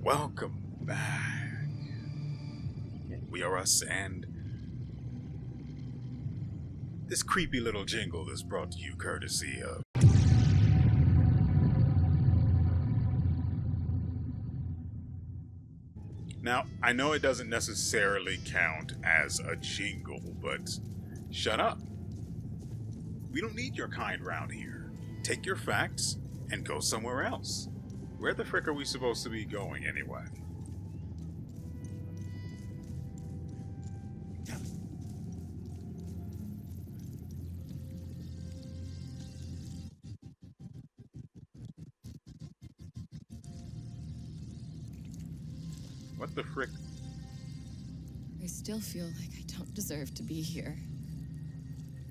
Welcome back. We are us, and this creepy little jingle is brought to you courtesy of. Now, I know it doesn't necessarily count as a jingle, but shut up. We don't need your kind round here. Take your facts and go somewhere else. Where the frick are we supposed to be going anyway? What the frick? I still feel like I don't deserve to be here.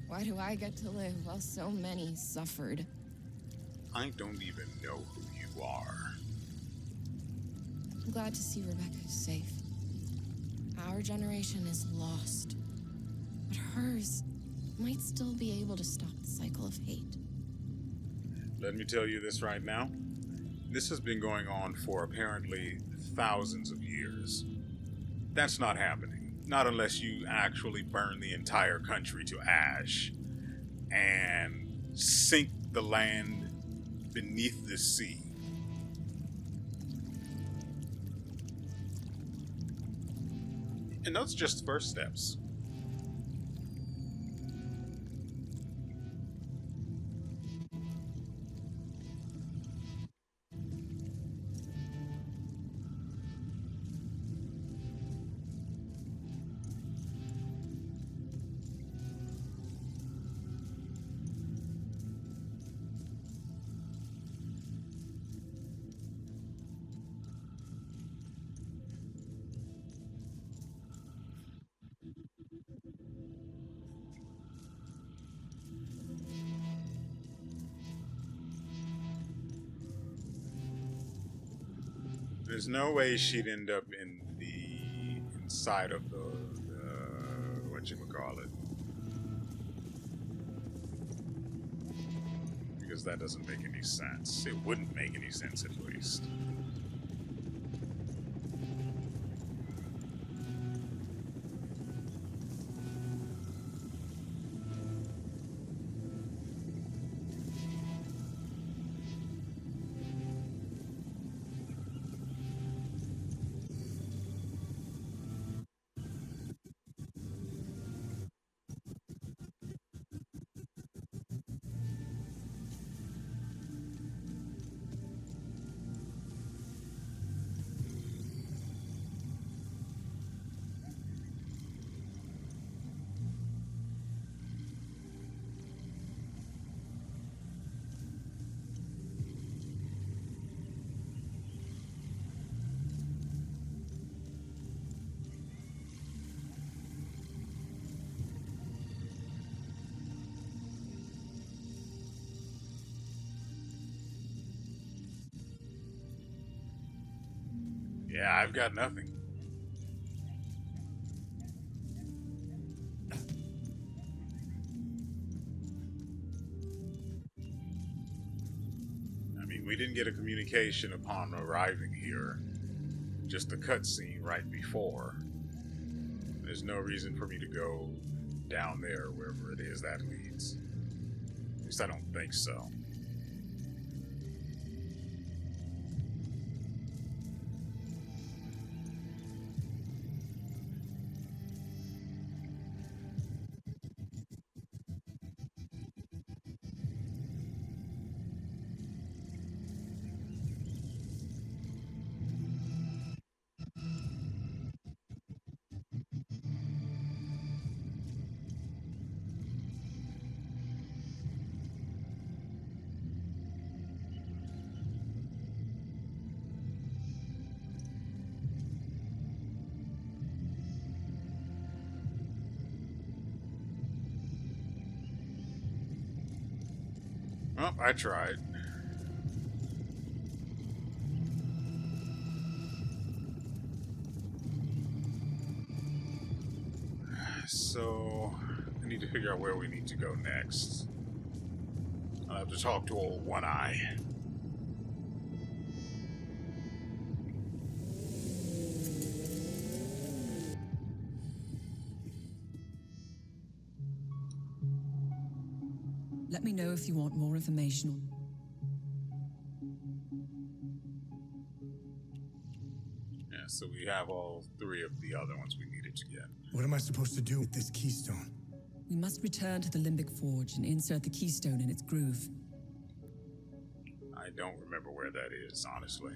Why do I get to live while so many suffered? I don't even know who you are. I'm glad to see Rebecca is safe. Our generation is lost, but hers might still be able to stop the cycle of hate. Let me tell you this right now. This has been going on for apparently thousands of years. That's not happening. Not unless you actually burn the entire country to ash and sink the land beneath the sea. And those are just first steps. There's no way she'd end up in the inside of the whatchamacallit. Because that doesn't make any sense. It wouldn't make any sense, at least. Yeah, I've got nothing. I mean, we didn't get a communication upon arriving here. Just a cutscene right before. There's no reason for me to go down there, wherever it is that leads. At least I don't think so. Well, I tried. So, I need to figure out where we need to go next. I'll have to talk to old One Eye. Let me know if you want more information. Yeah, so we have all 3 of the other ones we needed to get. What am I supposed to do with this keystone? We must return to the Limbic Forge and insert the keystone in its groove. I don't remember where that is, honestly.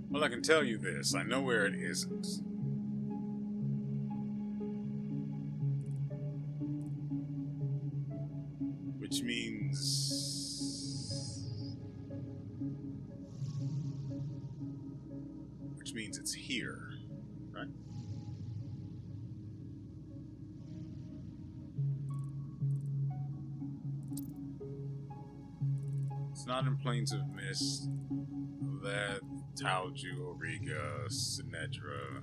Well, I can tell you this. I know where it isn't. Which means it's here, right? It's not in Plains of Mist. That Tauju, Auriga, Sinedra.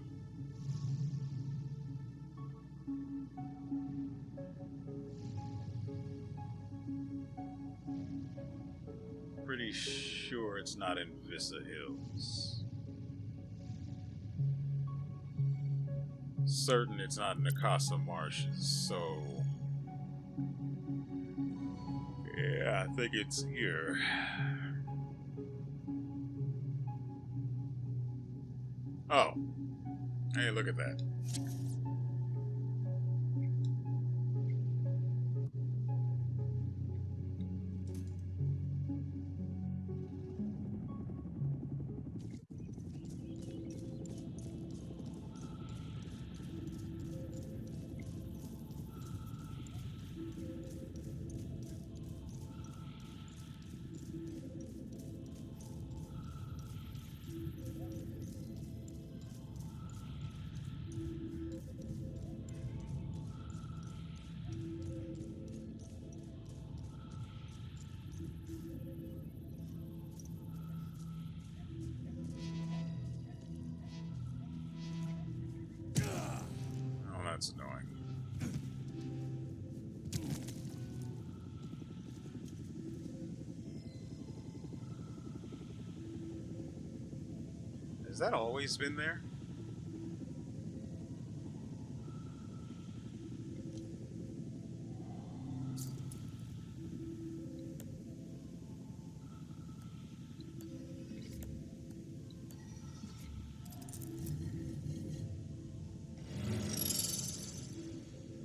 Pretty sure it's not in Vissa Hills. Certain it's not in the Casa Marshes, so yeah, I think it's here. Oh, hey, look at that. Oh, that's annoying. Has that always been there?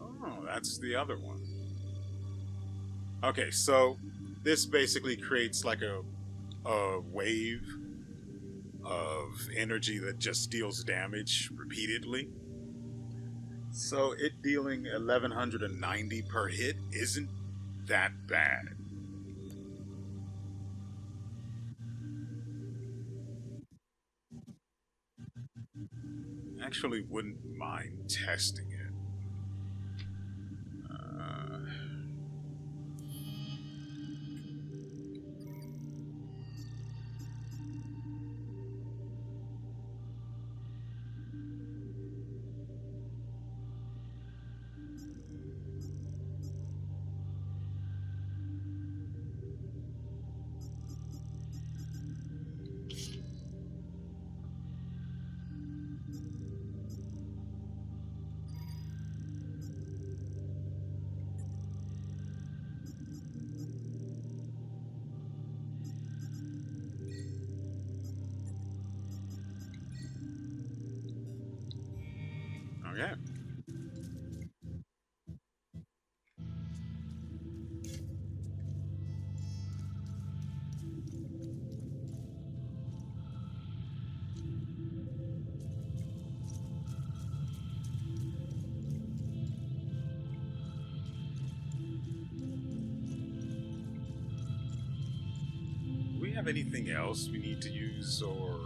Oh, that's the other one. Okay, so this basically creates like a wave of energy that just deals damage repeatedly. So it dealing 1190 per hit isn't that bad. Actually wouldn't mind testing it. Okay. Do we have anything else we need to use or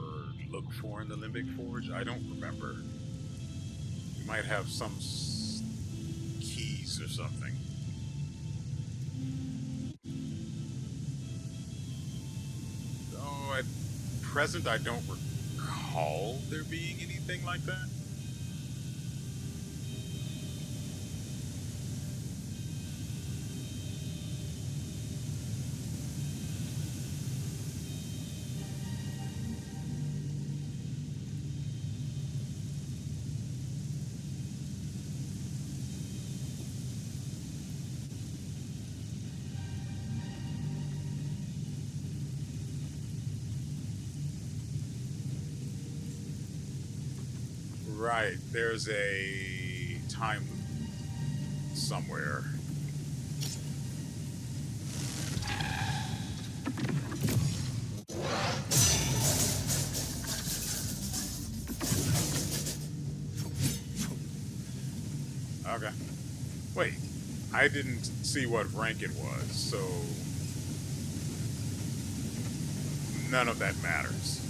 look for in the Limbic Forge? I don't remember. You might have some keys or something. Though at present, I don't recall there being anything like that. Right, there's a time somewhere. Okay. Wait, I didn't see what rank it was, so none of that matters.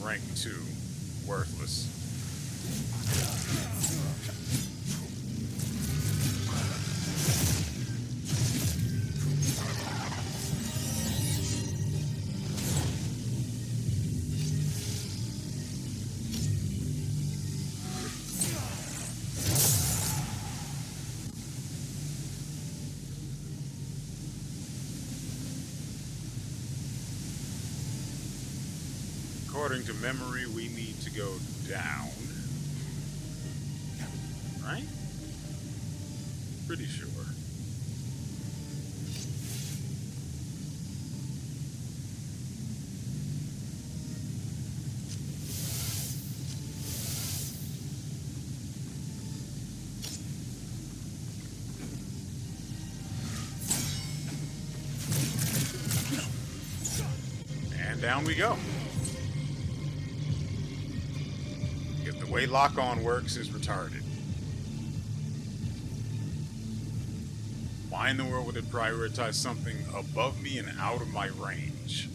Rank 2, worthless. According to memory, we need to go down. Right? Pretty sure. And down we go. The way lock-on works is retarded. Why in the world would it prioritize something above me and out of my range?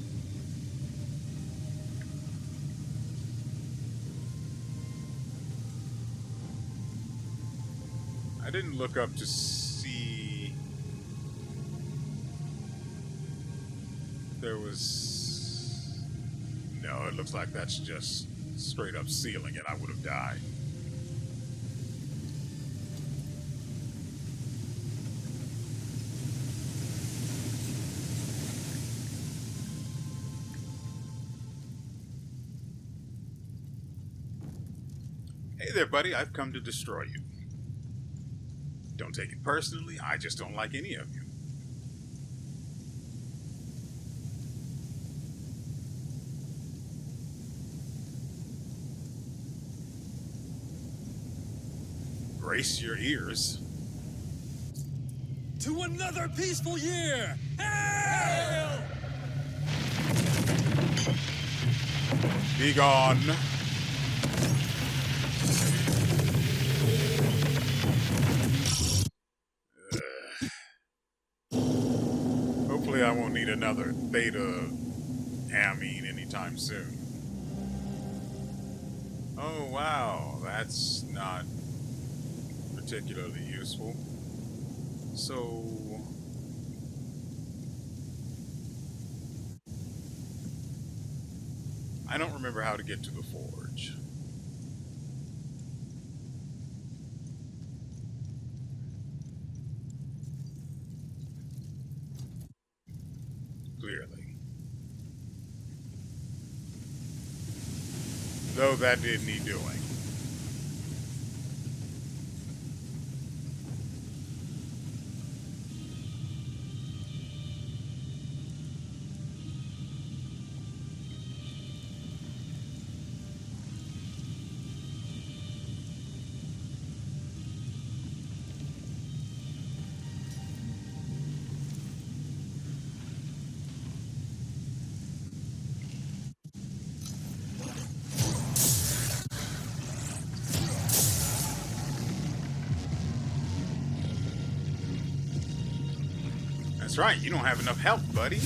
I didn't look up to see if there was... No, it looks like that's just straight up sealing it. I would have died. Hey there, buddy. I've come to destroy you. Don't take it personally. I just don't like any of you. Brace your ears. To another peaceful year! Hail! Be gone. Hopefully I won't need another beta amine anytime soon. Oh wow, that's not particularly useful. So I don't remember how to get to the forge. Clearly. Though that did need doing. That's right, you don't have enough health, buddy.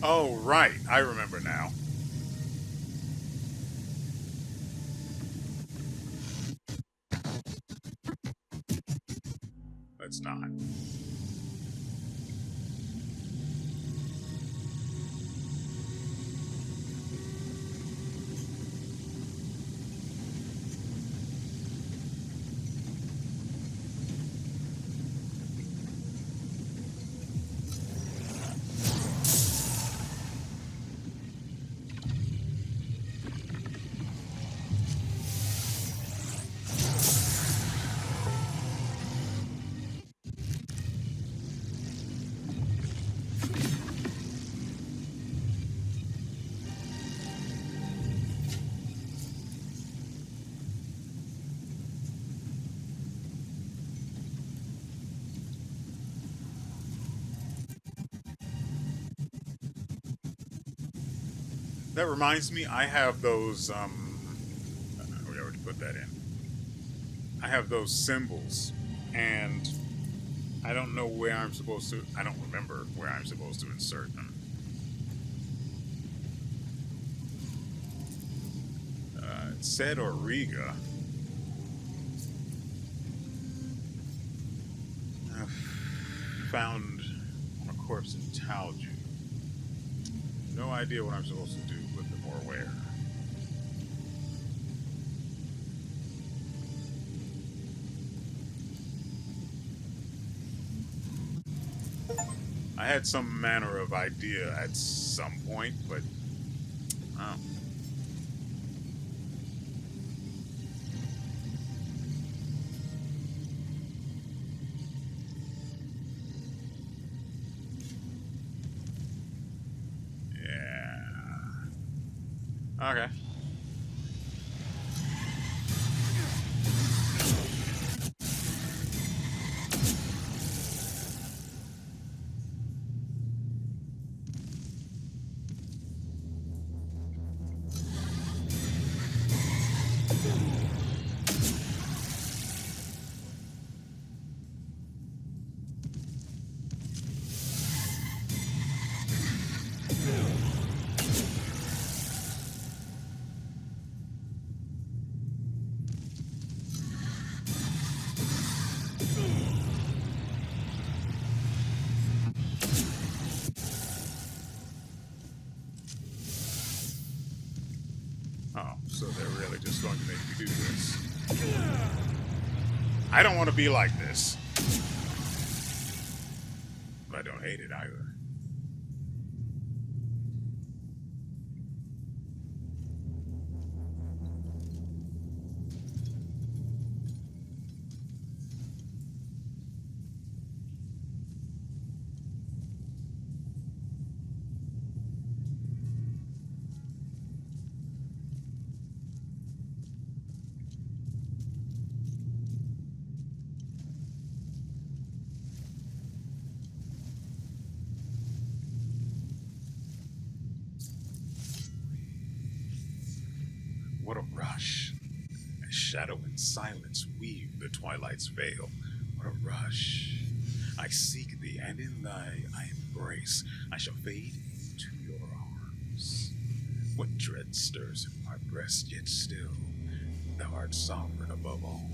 Oh, right. I remember now. Let's not. That reminds me, I have those, we already put that in. I have those symbols, and I don't know where I'm supposed to, I don't remember where I'm supposed to insert them. It said Auriga. Found on a corpse in Talju. No idea what I'm supposed to do with them or where. I had some manner of idea at some point, but oh. Yeah. Okay. Oh, so they're really just going to make me do this. I don't want to be like this. But I don't hate it either. What a rush. As shadow and silence weave the twilight's veil. What a rush. I seek thee, and in thy I embrace. I shall fade into your arms. What dread stirs in my breast, yet still thou art sovereign above all.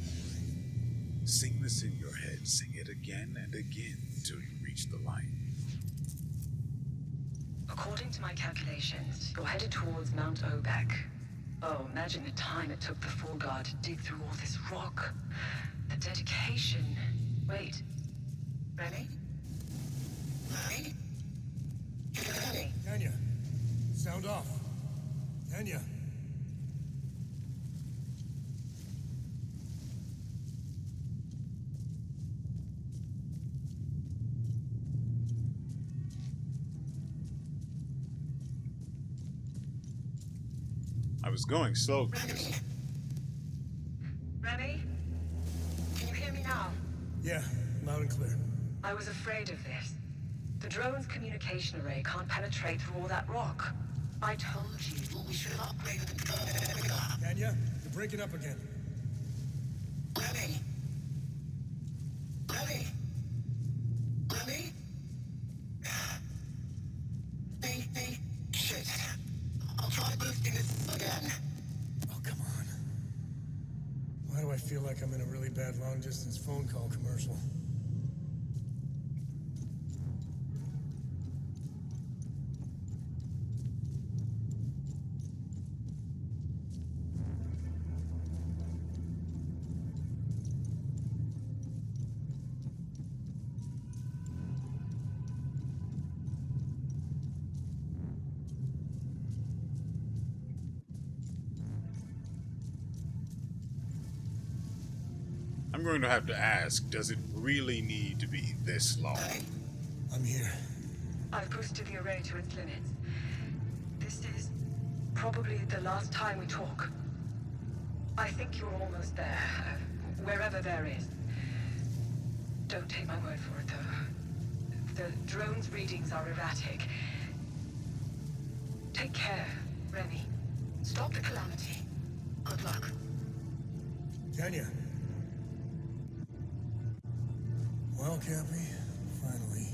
Sing this in your head, sing it again and again till you reach the light. According to my calculations, you're headed towards Mount Obek. Oh, imagine the time it took the Fall Guard to dig through all this rock. The dedication. Wait. Remy? Remy? Remy? Tanya, sound off. Tanya. I was going slow. Remy? Remy? Can you hear me now? Yeah, loud and clear. I was afraid of this. The drone's communication array can't penetrate through all that rock. I told you we should have upgraded the drone. Tanya, you're breaking up again. Remy? Remy? Remy? Shit. I'll try boosting this again. Oh, come on. Why do I feel like I'm in a really bad long-distance phone call commercial? I'm going to have to ask, does it really need to be this long? I'm here. I've boosted the array to its limits. This is probably the last time we talk. I think you're almost there, wherever there is. Don't take my word for it, though. The drone's readings are erratic. Take care, Remy. Stop the calamity. Good luck. Tanya. Well, Cappy, finally.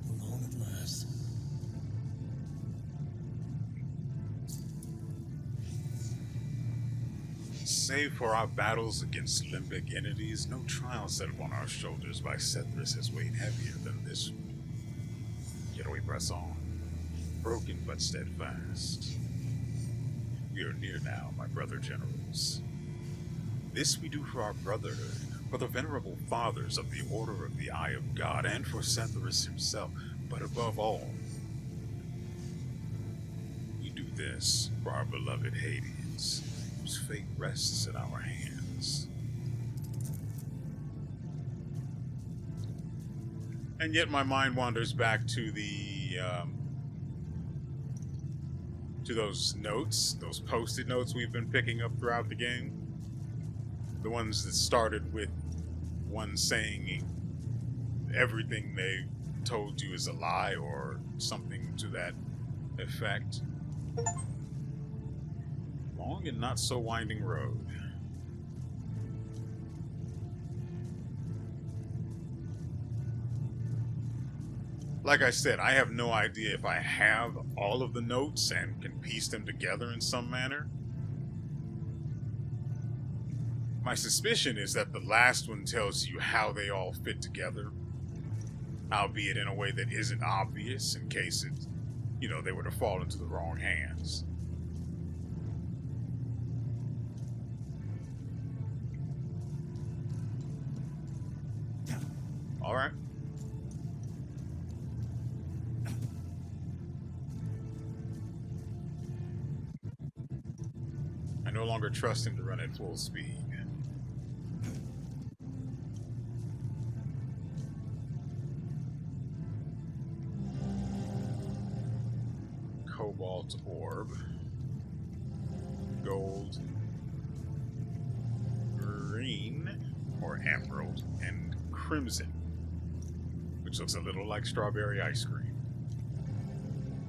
Alone at last. Save for our battles against limbic entities, no trial set upon our shoulders by Sethrus has weighed heavier than this. Yet we press on, broken but steadfast. We are near now, my brother generals. This we do for our brotherhood, for the venerable fathers of the Order of the Eye of God, and for Sethrus himself, but above all, we do this for our beloved Hades, whose fate rests in our hands. And yet my mind wanders back to those notes, those post-it notes we've been picking up throughout the game. The ones that started with one saying everything they told you is a lie or something to that effect. Long and not so winding road. Like I said, I have no idea if I have all of the notes and can piece them together in some manner. My suspicion is that the last one tells you how they all fit together, albeit in a way that isn't obvious in case it, they were to fall into the wrong hands. All right. I no longer trust him to run at full speed. Cobalt orb, gold, green, or emerald, and crimson, which looks a little like strawberry ice cream.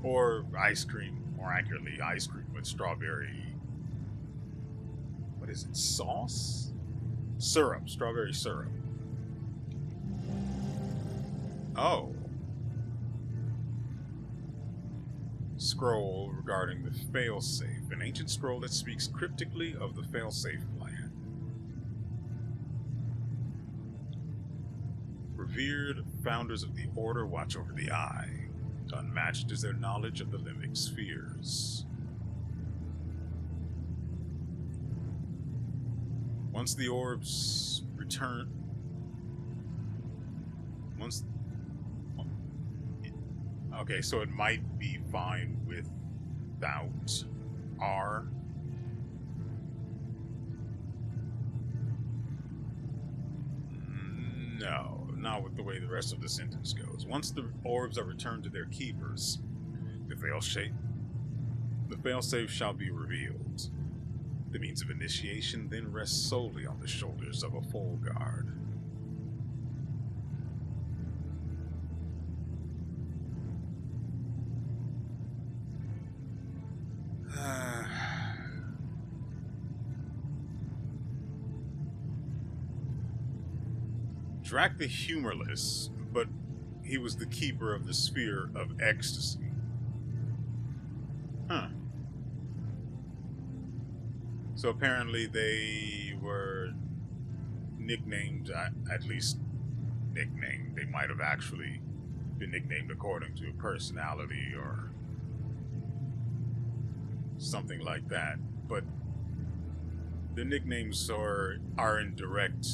Or ice cream, more accurately, ice cream with strawberry... What is it? Sauce? Syrup. Strawberry syrup. Oh. Scroll regarding the failsafe. An ancient scroll that speaks cryptically of the failsafe plan. Revered founders of the Order watch over the Eye. Unmatched is their knowledge of the limbic spheres. Once the orbs return... Okay, so it might be fine without R. No, not with the way the rest of the sentence goes. Once the orbs are returned to their keepers, the failsafe shall be revealed. The means of initiation then rests solely on the shoulders of a full guard. Drac the Humorless, but he was the keeper of the sphere of ecstasy. Huh. So apparently they were nicknamed, at least nicknamed. They might have actually been nicknamed according to personality or something like that. But the nicknames are in direct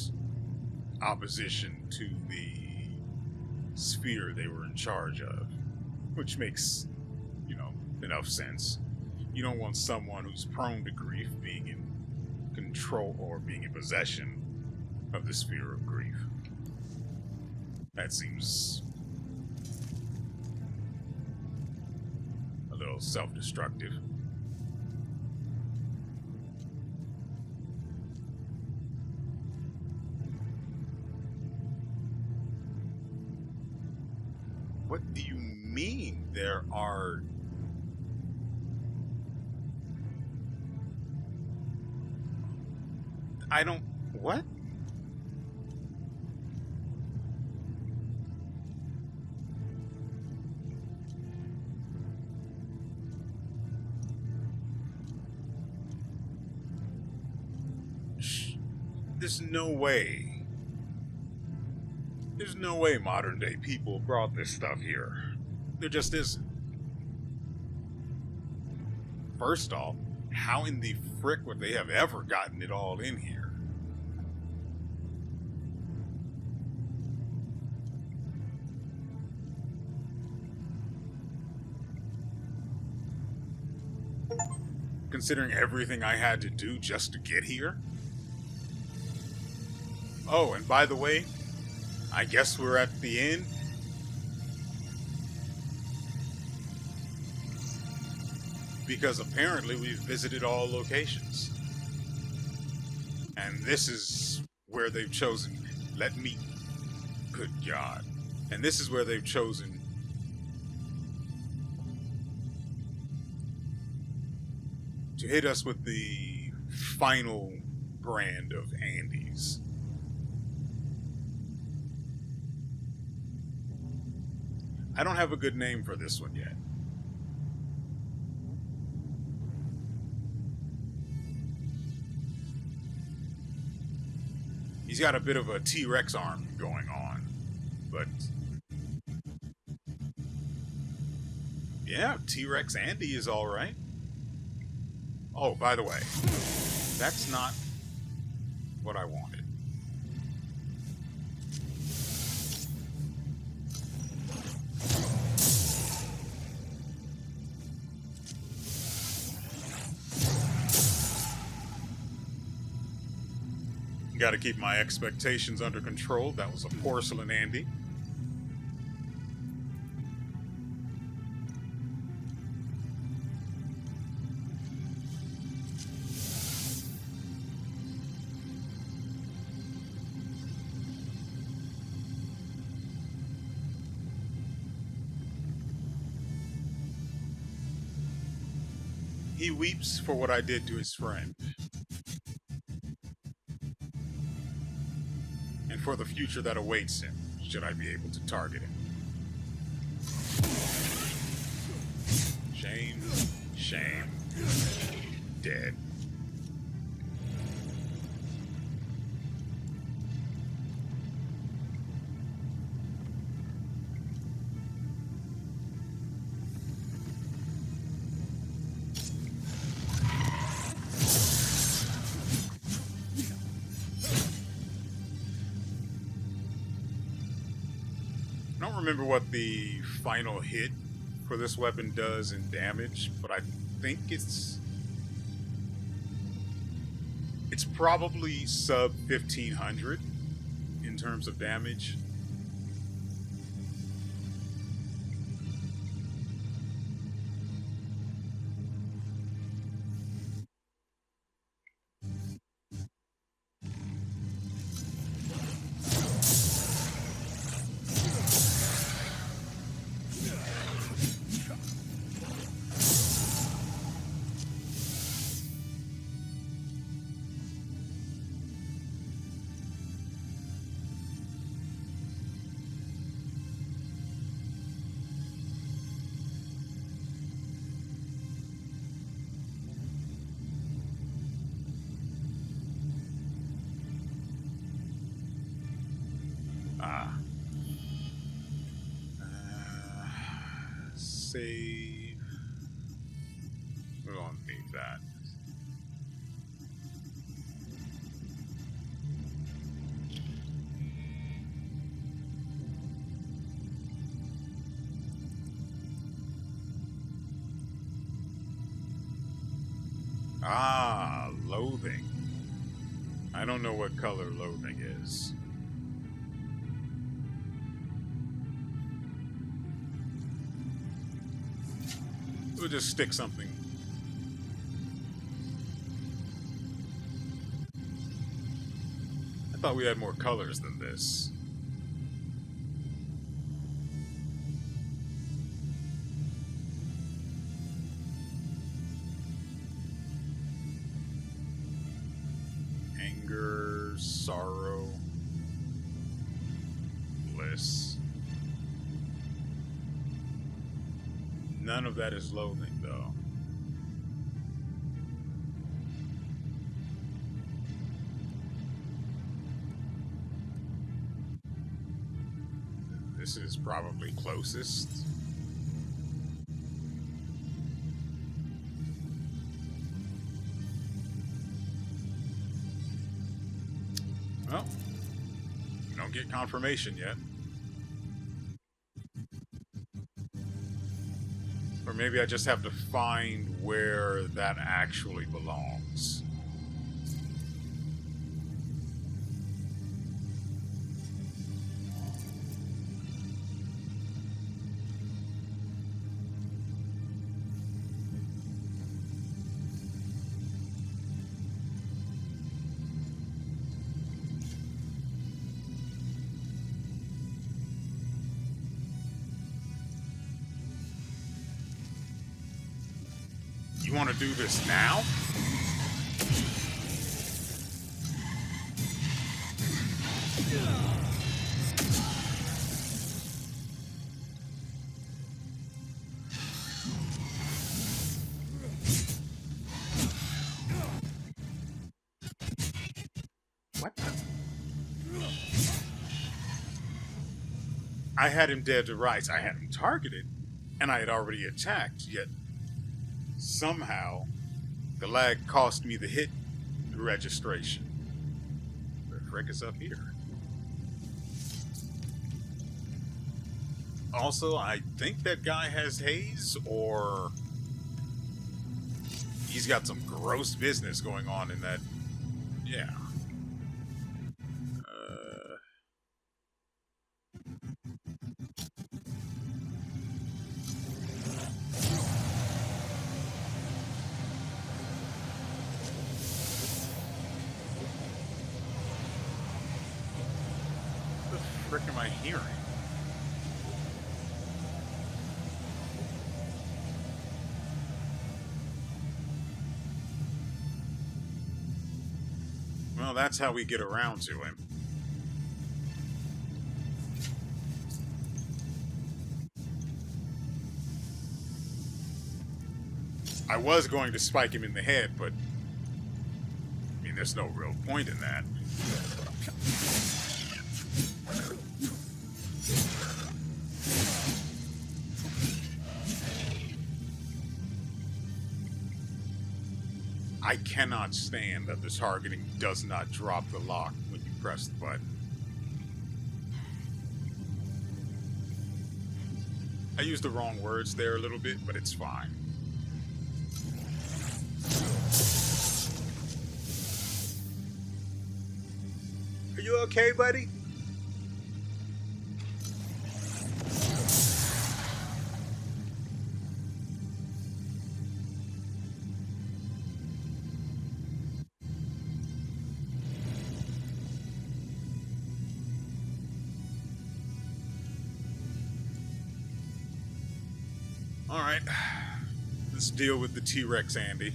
opposition to the sphere they were in charge of, which makes, enough sense. You don't want someone who's prone to grief being in control or being in possession of the sphere of grief. That seems a little self-destructive. What do you mean there are... I don't... What? There's no way. There's no way modern day people brought this stuff here. There just isn't. First off, how in the frick would they have ever gotten it all in here? Considering everything I had to do just to get here? Oh, and by the way, I guess we're at the end. Because apparently we've visited all locations. And this is where they've chosen. Good God. And this is where they've chosen to hit us with the final brand of Andes. I don't have a good name for this one yet. He's got a bit of a T-Rex arm going on, but yeah, T-Rex Andy is all right. Oh, by the way, that's not what I wanted. Got to keep my expectations under control. That was a porcelain Andy. He weeps for what I did to his friend. And for the future that awaits him, should I be able to target him. Shame, shame, dead. I don't remember what the final hit for this weapon does in damage, but I think it's probably sub 1500 in terms of damage. save. We don't need that. Ah, loathing. I don't know what color loathing is. We'll just stick something. I thought we had more colors than this. Anger, sorrow, bliss. None of that is loathing, though. This is probably closest. Well, we don't get confirmation yet. Or maybe I just have to find where that actually belongs. You want to do this now? What the? I had him dead to rights. I had him targeted, and I had already attacked, yet somehow the lag cost me the hit registration. The frick is up here? Also, I think that guy has haze, or he's got some gross business going on in that. Yeah. What the frick am I hearing? Well, that's how we get around to him. I was going to spike him in the head, but I mean, there's no real point in that. I cannot stand that the targeting does not drop the lock when you press the button. I used the wrong words there a little bit, but it's fine. Are you okay, buddy? All right, let's deal with the T-Rex, Andy.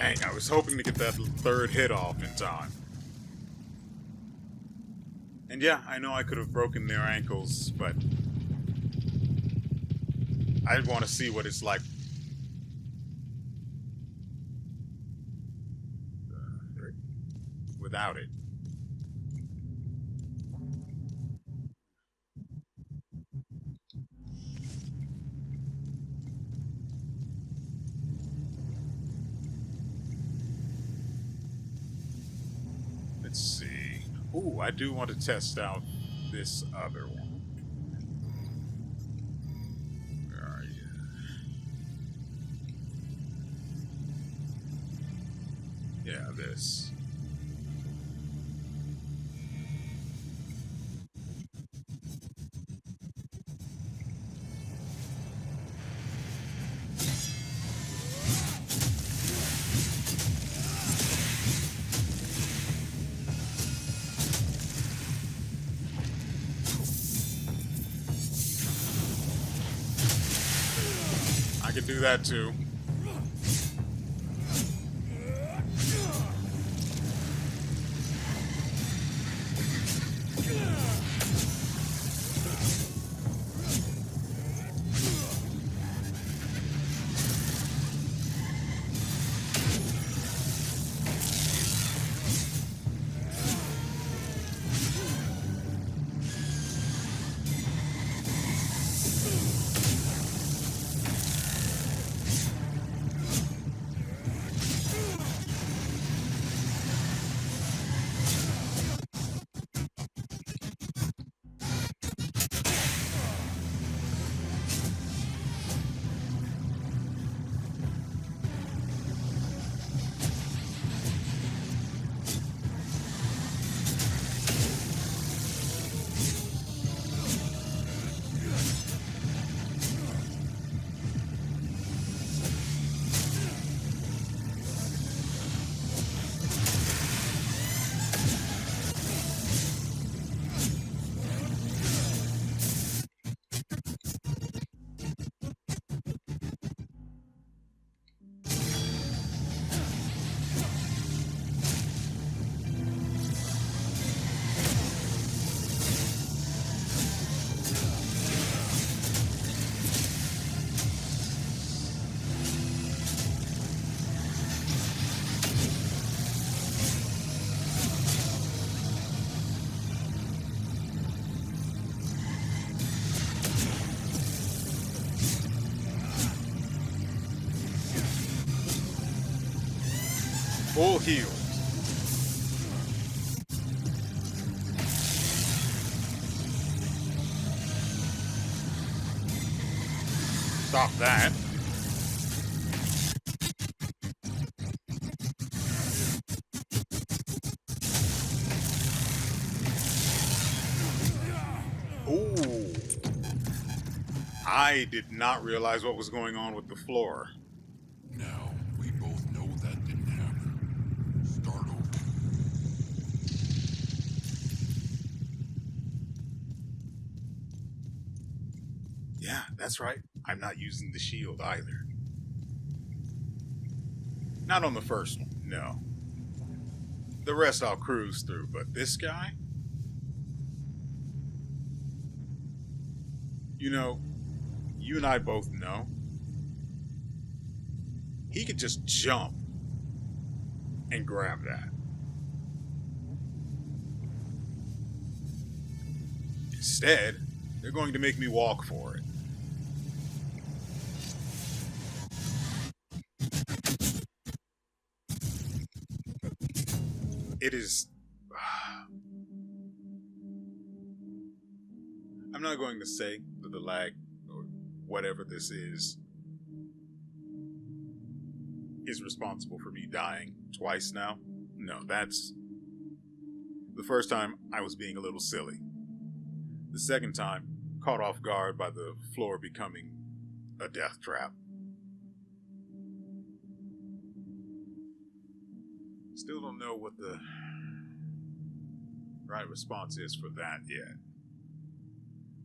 Dang, I was hoping to get that third hit off in time. And yeah, I know I could have broken their ankles, but I want to see what it's like without it. Let's see. Ooh, I do want to test out this other one. Where are you? Yeah, this. I can do that too. Full healed. Stop that. Ooh. I did not realize what was going on with the floor. Now, we both know that didn't happen. Start over. Yeah, that's right. I'm not using the shield either. Not on the first one, no. The rest I'll cruise through, but this guy? You know, you and I both know. He could just jump and grab that. Instead, they're going to make me walk for it. It is... I'm not going to say that the lag, or whatever this is responsible for me dying twice now. No, that's... The first time, I was being a little silly. The second time, caught off guard by the floor becoming a death trap. Still don't know what the right response is for that yet.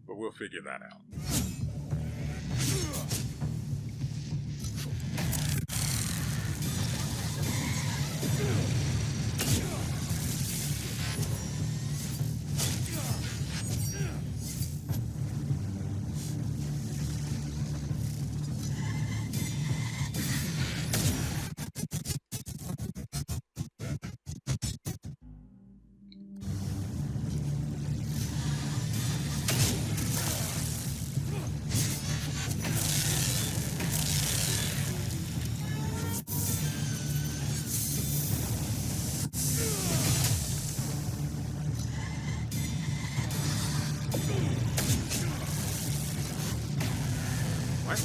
But we'll figure that out. What?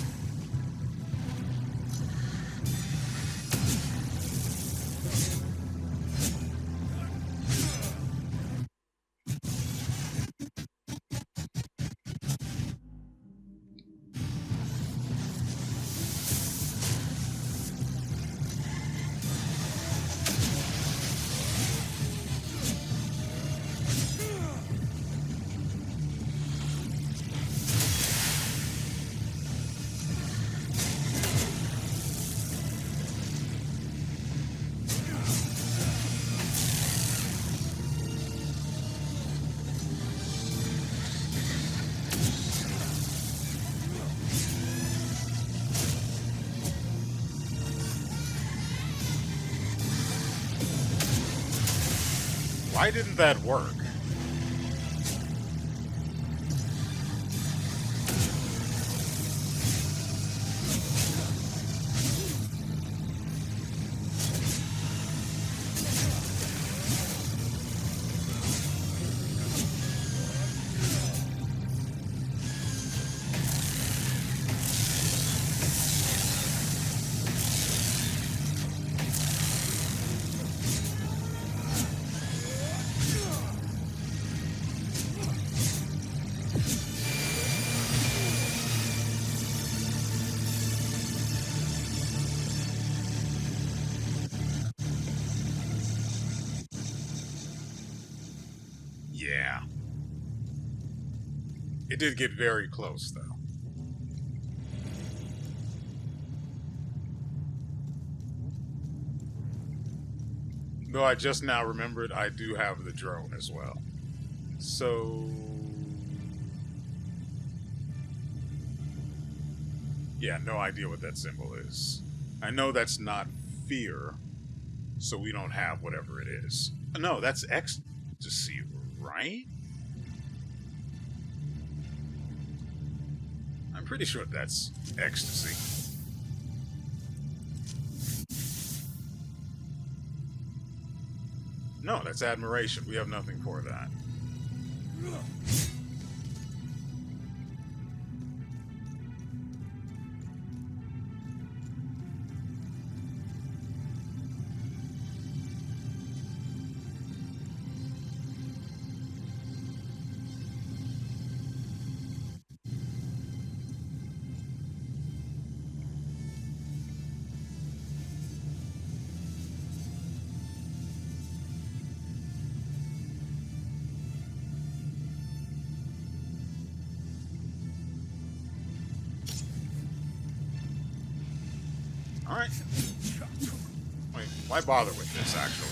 Why didn't that work? Yeah. It did get very close, though. Though I just now remembered I do have the drone as well. So... yeah, no idea what that symbol is. I know that's not fear, so we don't have whatever it is. No, that's ecstasy, right? I'm pretty sure that's ecstasy. No, that's admiration. We have nothing for that. Alright. Wait, why bother with this, actually?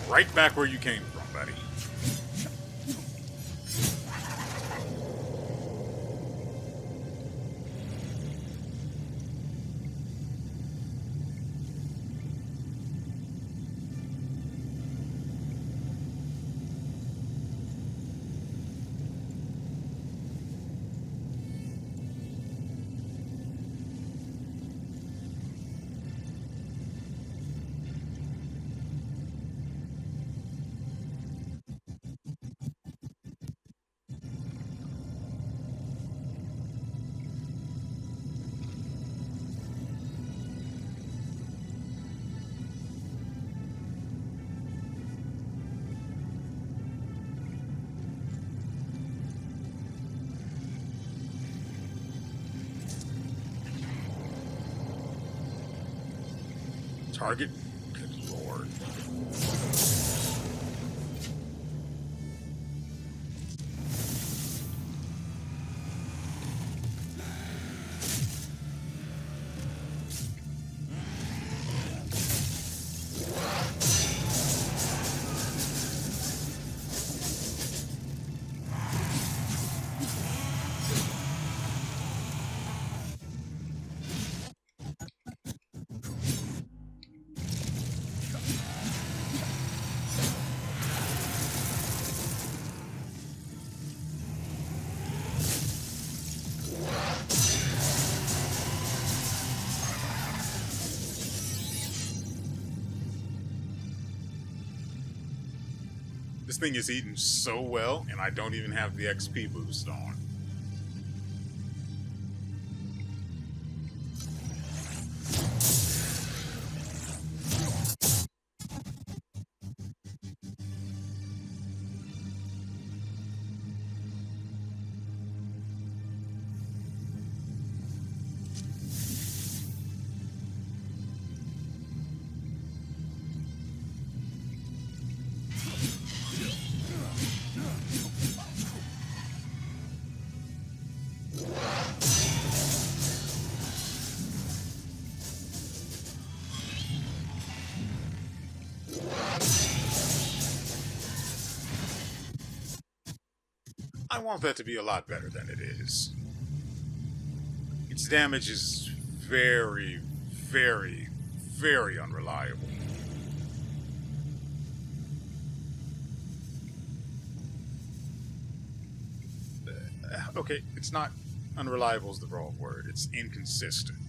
Right back where you came from, buddy. Target? Good lord. This thing is eating so well, and I don't even have the XP boost on. I want that to be a lot better than it is. Its damage is very, very, very unreliable. Okay, it's not unreliable is the wrong word. It's inconsistent.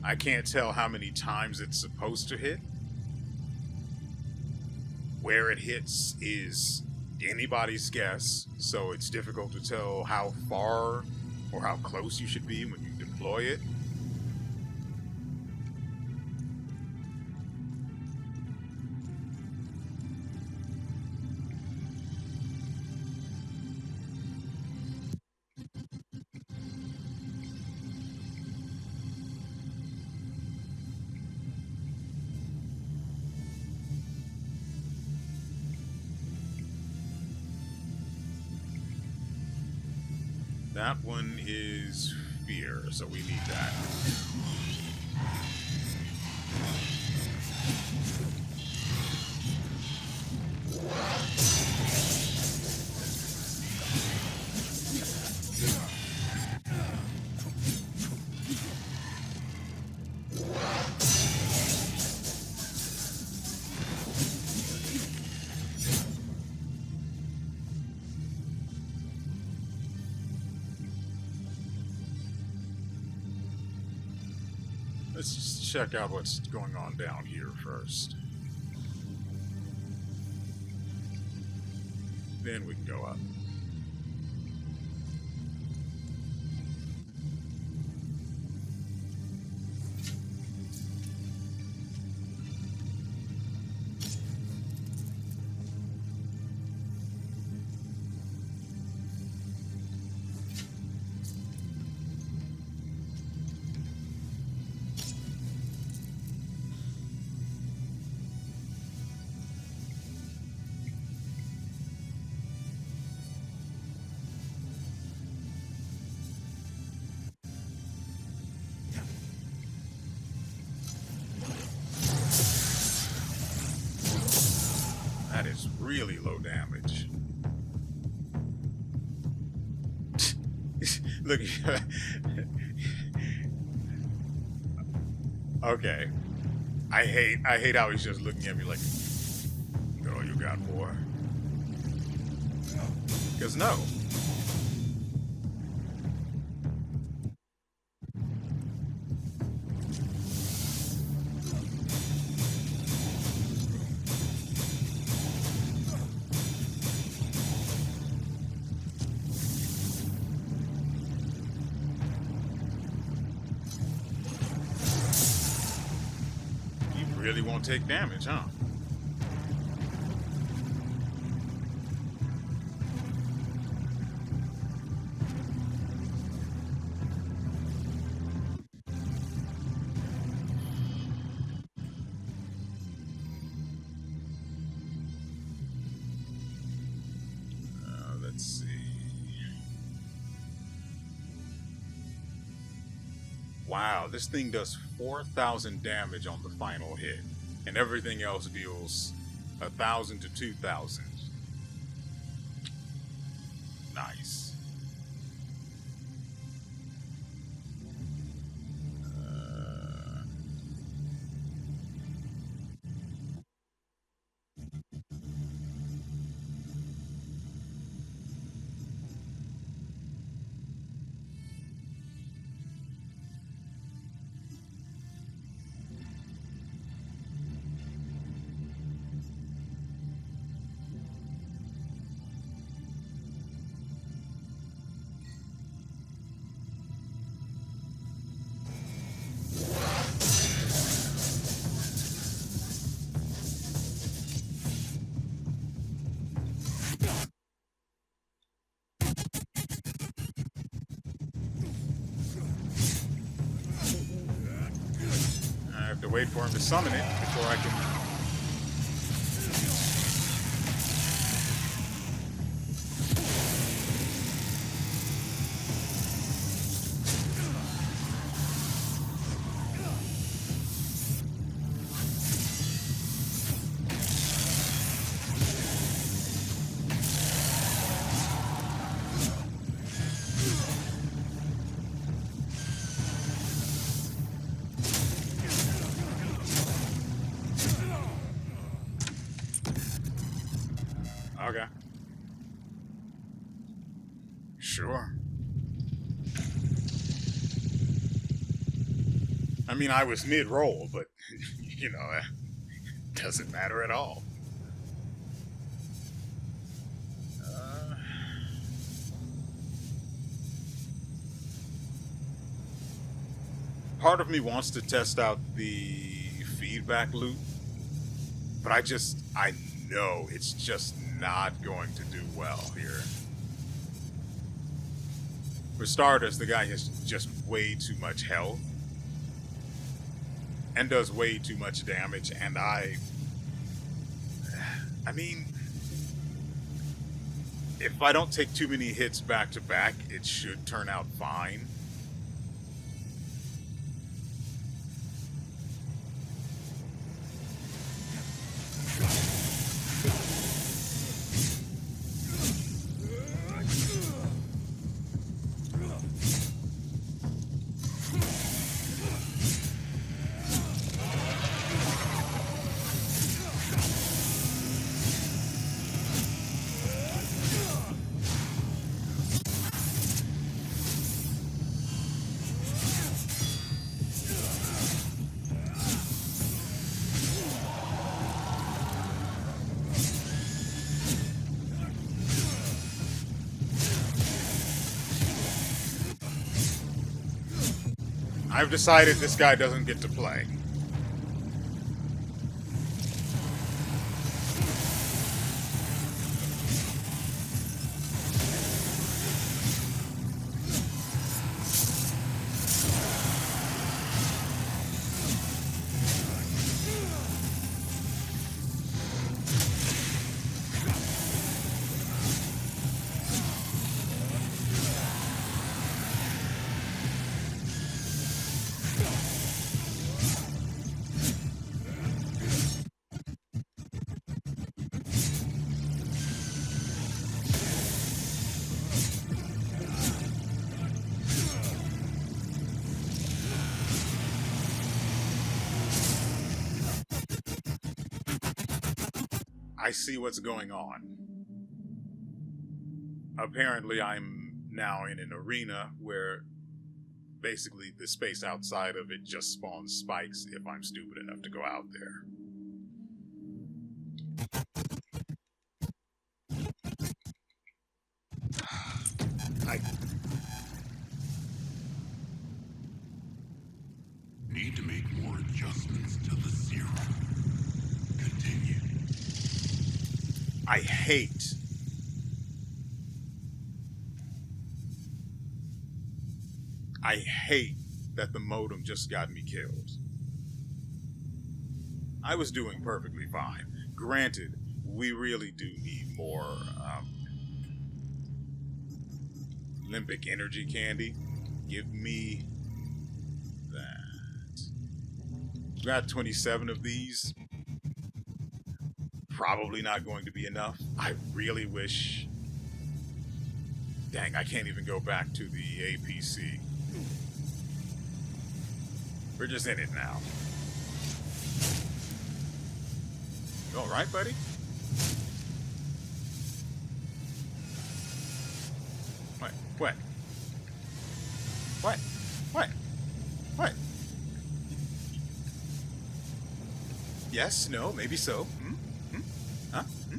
I can't tell how many times it's supposed to hit. Where it hits is anybody's guess, so it's difficult to tell how far or how close you should be when you deploy it. That one is fear, so we need that. Let's just check out what's going on down here first. Then we can go up. That is really low damage. Look. Okay. I hate how he's just looking at me like, oh, you got more. Because no. Really won't take damage, huh? Wow, this thing does 4,000 damage on the final hit, and everything else deals 1,000 to 2,000. Nice. I have to wait for him to summon it before I can... Okay. Sure. I mean, I was mid-roll, but, you know, it doesn't matter at all. Part of me wants to test out the feedback loop, but I know it's just not going to do well here. For starters, the guy has just way too much health and does way too much damage, and I mean, if I don't take too many hits back to back, it should turn out fine. I've decided this guy doesn't get to play. I see what's going on. Apparently, I'm now in an arena where basically the space outside of it just spawns spikes if I'm stupid enough to go out there. I Need to make more adjustments to the serum. Continue. I hate that the modem just got me killed. I was doing perfectly fine. Granted, we really do need more limbic energy candy. Give me Got 27 of these. Probably not going to be enough. I really wish... Dang, I can't even go back to the APC. We're just in it now. You all right, buddy? What? What? What? What? What? Yes? No? Maybe so? Hmm? Hmm? Huh? Hmm?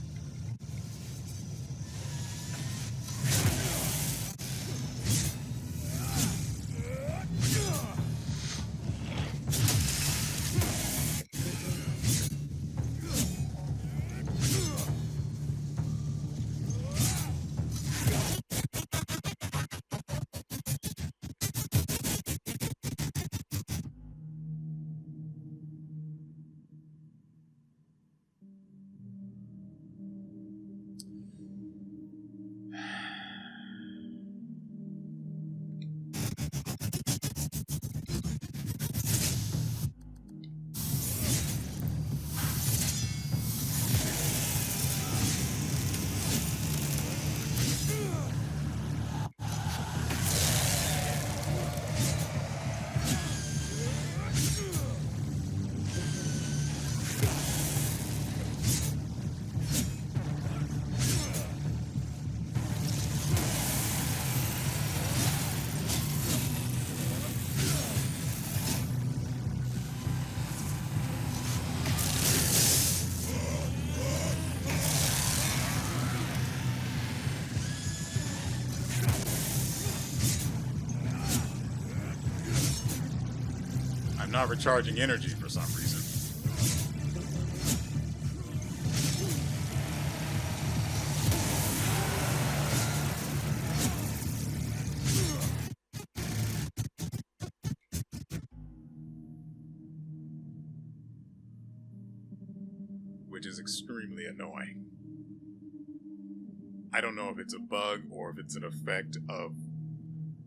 I'm not recharging energy for some reason. Which is extremely annoying. I don't know if it's a bug or if it's an effect of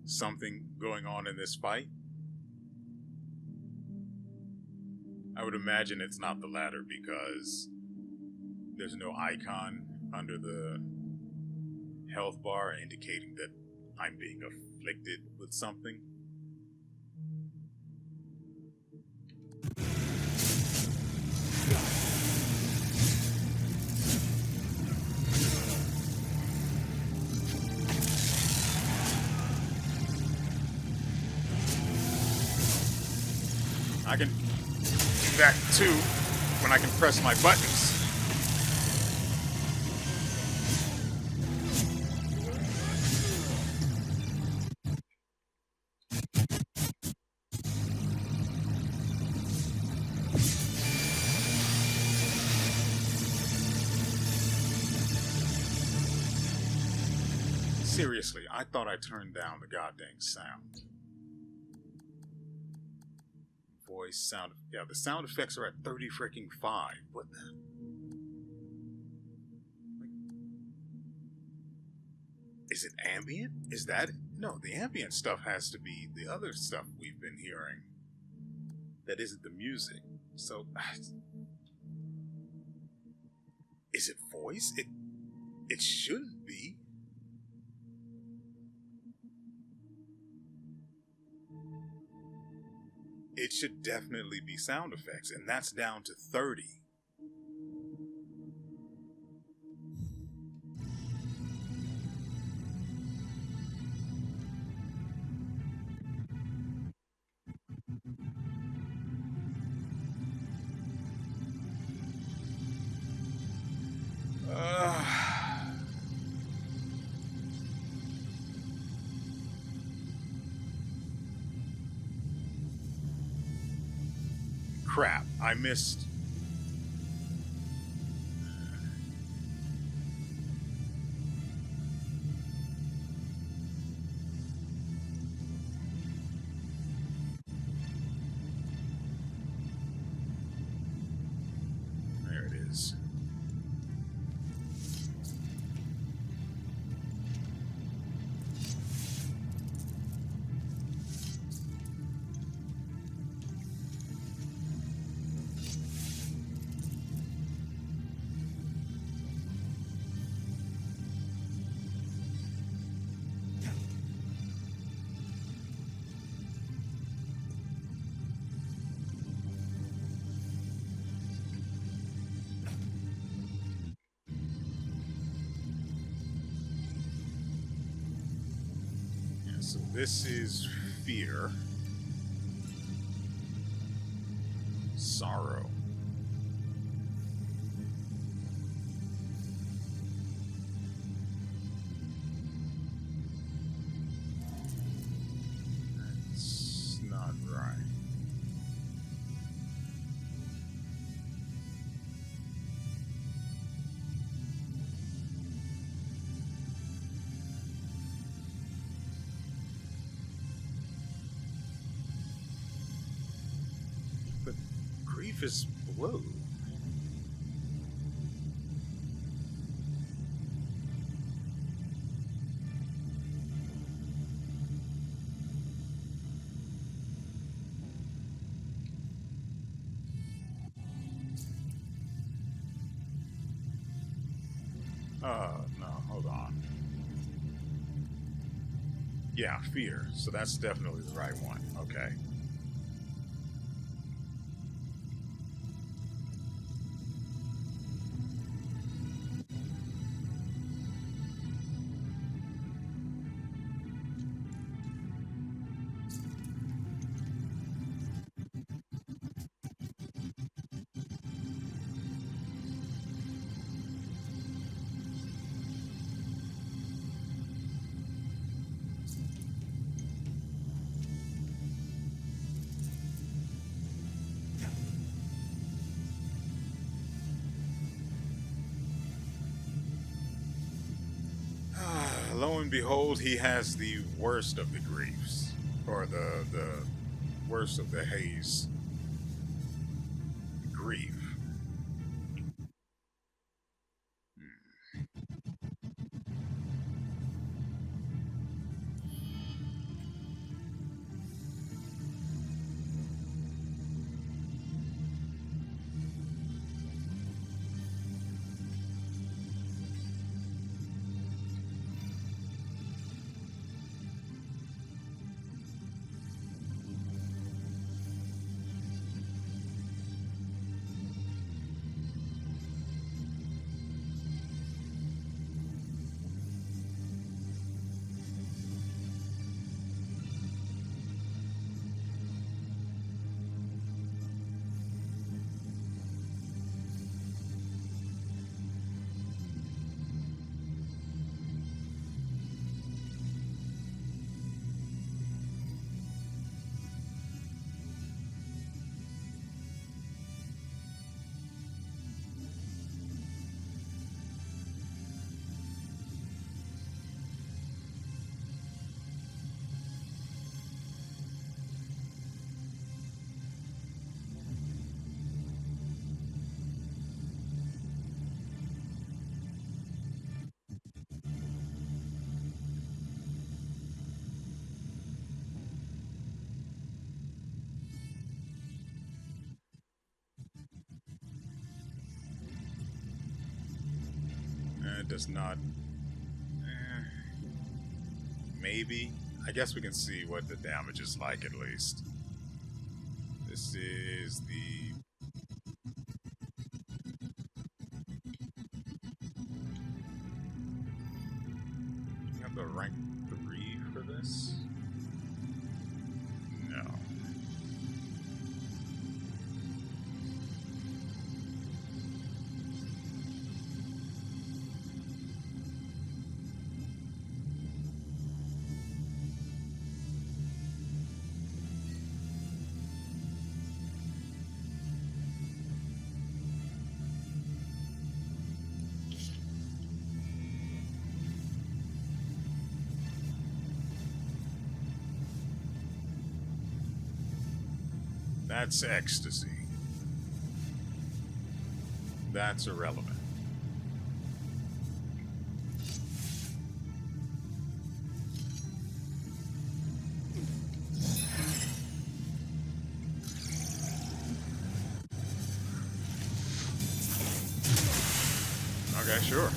something going on in this fight. I would imagine it's not the latter because there's no icon under the health bar indicating that I'm being afflicted with something. I can do that too when I can press my buttons. Seriously, I thought I turned down the goddamn sound. Voice, sound, yeah, the sound effects are at 30 freaking 5. What the? Is it ambient? Is that? No, the ambient stuff has to be the other stuff we've been hearing. That isn't the music. So, is it voice? It shouldn't be. It should definitely be sound effects, and that's down to 30. Crap, I missed. There it is. So this is fear, sorrow. That's not right. But grief is blue. No, hold on. Yeah, fear. So that's definitely the right one. Okay. Lo and behold, he has the worst of the griefs, or the worst of the haze grief. It does not. Maybe. I guess we can see what the damage is like at least. This is the. You have the rank 3 for this? No. That's ecstasy. That's irrelevant. Okay, sure.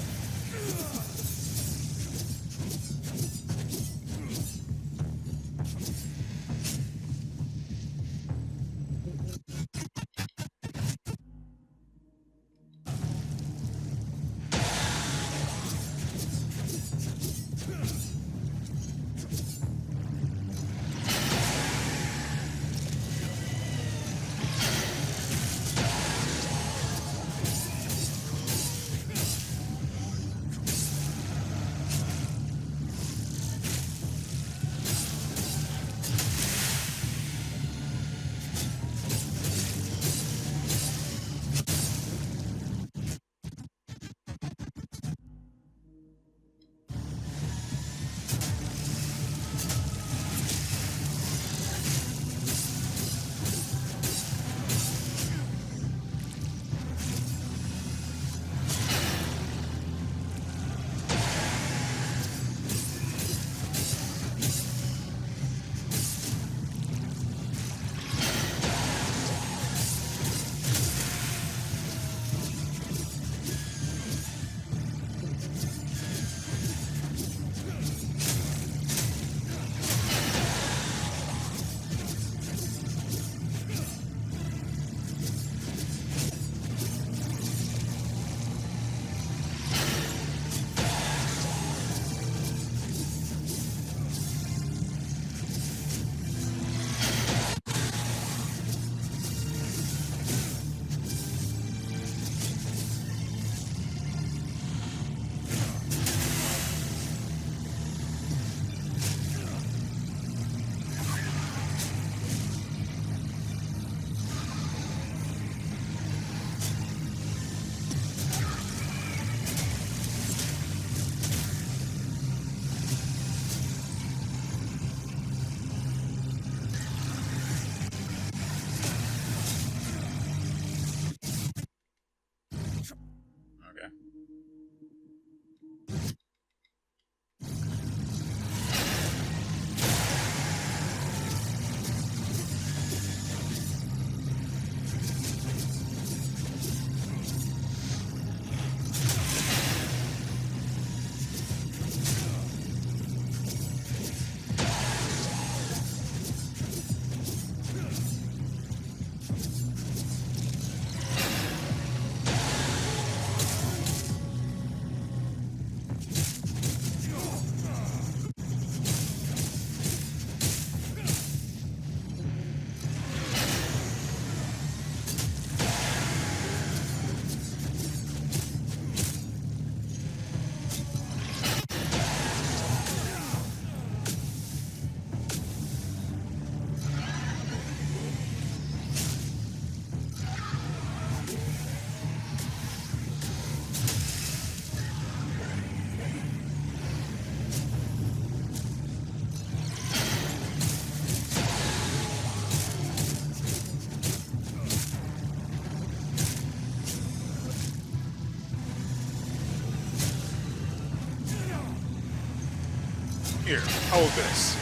Here, hold this.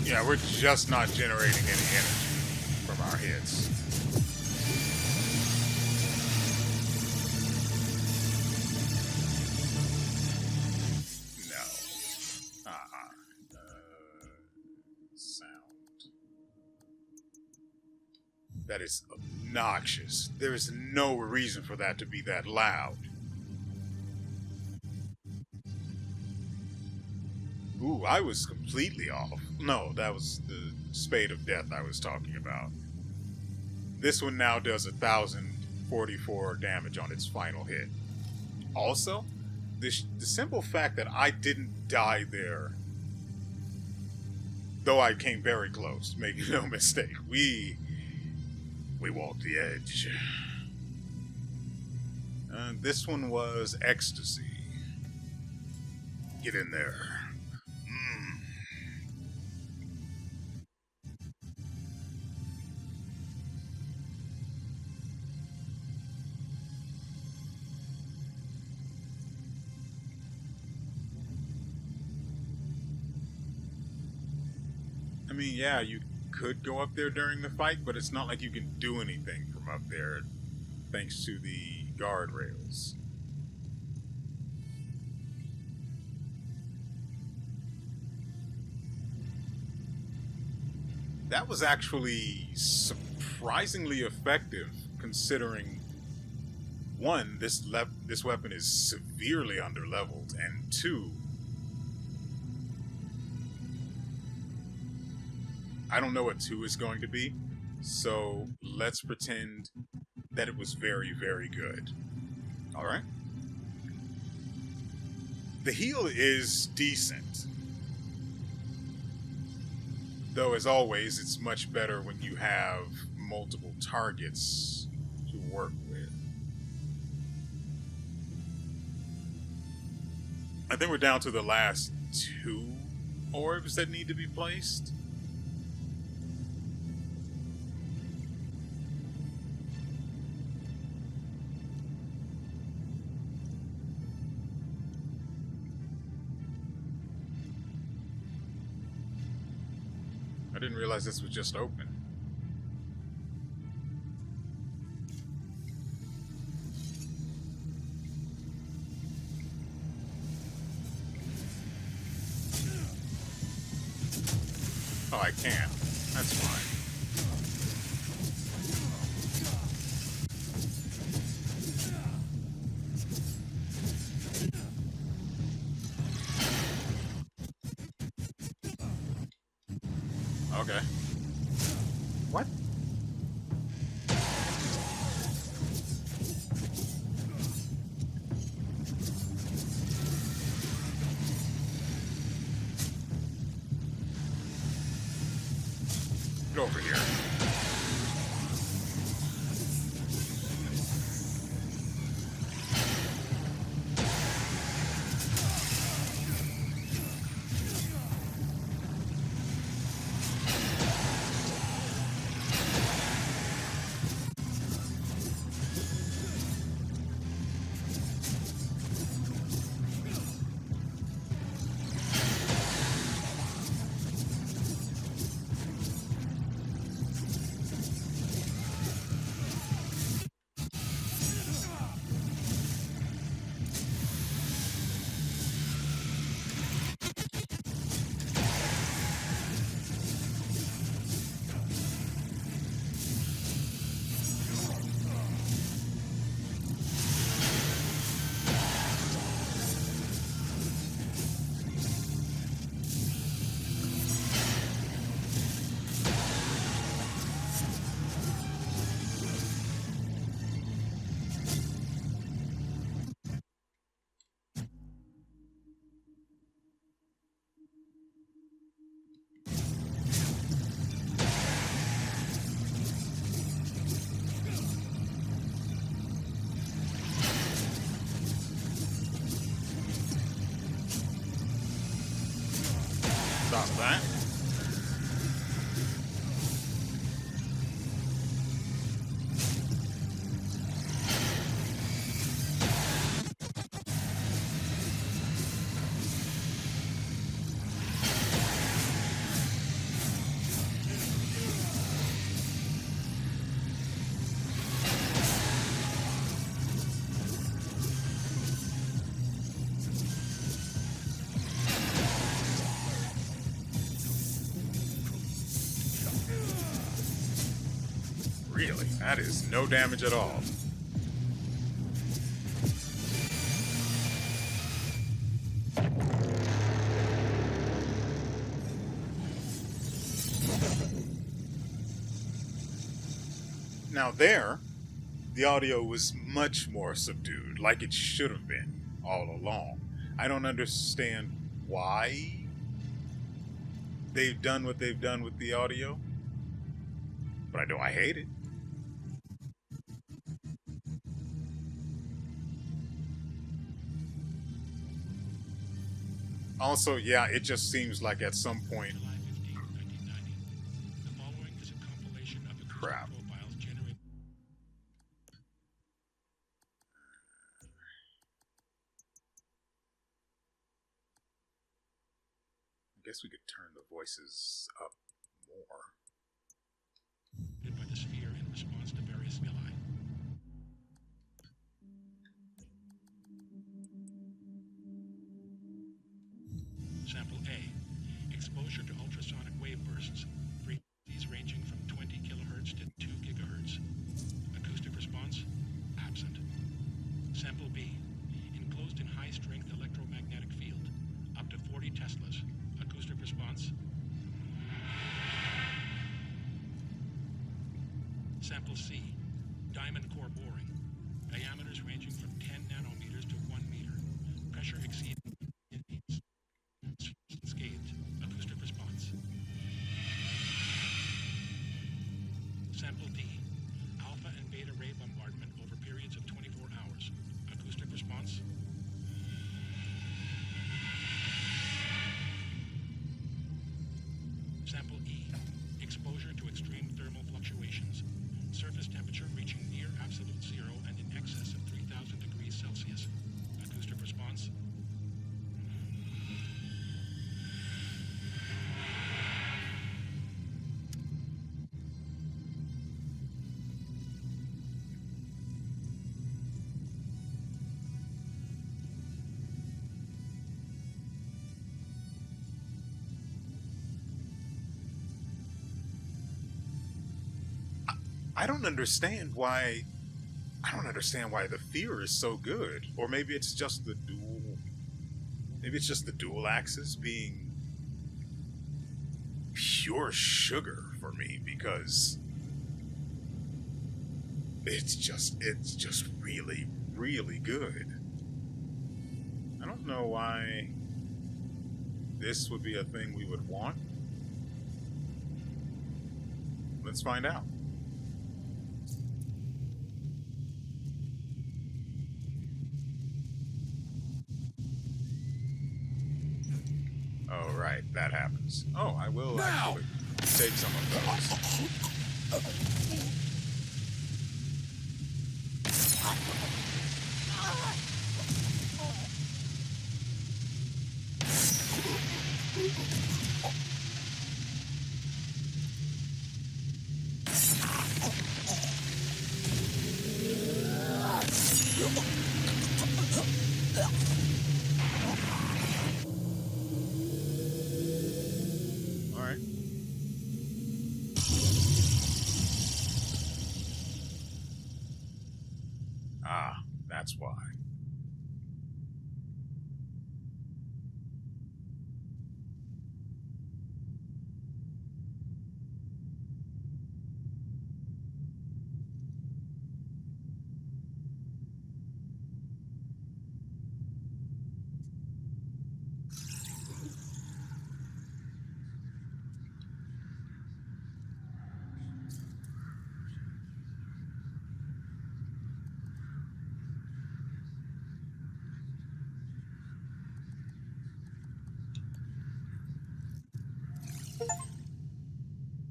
Yeah, we're just not generating any energy from our hits. No. Sound. That is obnoxious. There is no reason for that to be that loud. Ooh, I was completely off. No, that was the Spade of Death I was talking about. This one now does 1,044 damage on its final hit. Also, the simple fact that I didn't die there, though I came very close, make no mistake, we walked the edge. This one was Ecstasy. Get in there. I mean, yeah, you could go up there during the fight, but it's not like you can do anything from up there thanks to the guardrails. That was actually surprisingly effective, considering one, this weapon is severely underleveled, and two, I don't know what 2 is going to be, so let's pretend that it was very, very good. Alright? The heal is decent. Though, as always, it's much better when you have multiple targets to work with. I think we're down to the last 2 orbs that need to be placed. I didn't realize this was just open. Oh, I can. That's fine. Okay. What? Get over here. Stop that. Really? That is no damage at all. Now there, the audio was much more subdued, like it should have been all along. I don't understand why they've done what they've done with the audio, but I know I hate it. Also, yeah, it just seems like at some point... Crap. I guess we could turn the voices up more. By the sphere in response to various stimuli. Sample A. Exposure to ultrasonic wave bursts. Frequencies ranging from 20 kilohertz to 2 gigahertz. Acoustic response? Absent. Sample B. Enclosed in high-strength electromagnetic field. Up to 40 teslas. Acoustic response? Sample C. Diamond core boring. Diameters ranging from 10 nanometers to 1 meter. Pressure exceeding scathed. Acoustic response. Sample D. Alpha and beta ray bombardment over periods of 24 hours. Acoustic response. Sample E. Exposure to extreme thermal fluctuations. Surface temperature reaching near absolute zero and in excess of 3,000 degrees Celsius. Acoustic response. I don't understand why the fear is so good. Or maybe it's just the dual axis being pure sugar for me, because it's just really, really good. I don't know why this would be a thing we would want. Let's find out. Oh, right, that happens. Oh, I will actually take some of those. Alright. Ah, that's why.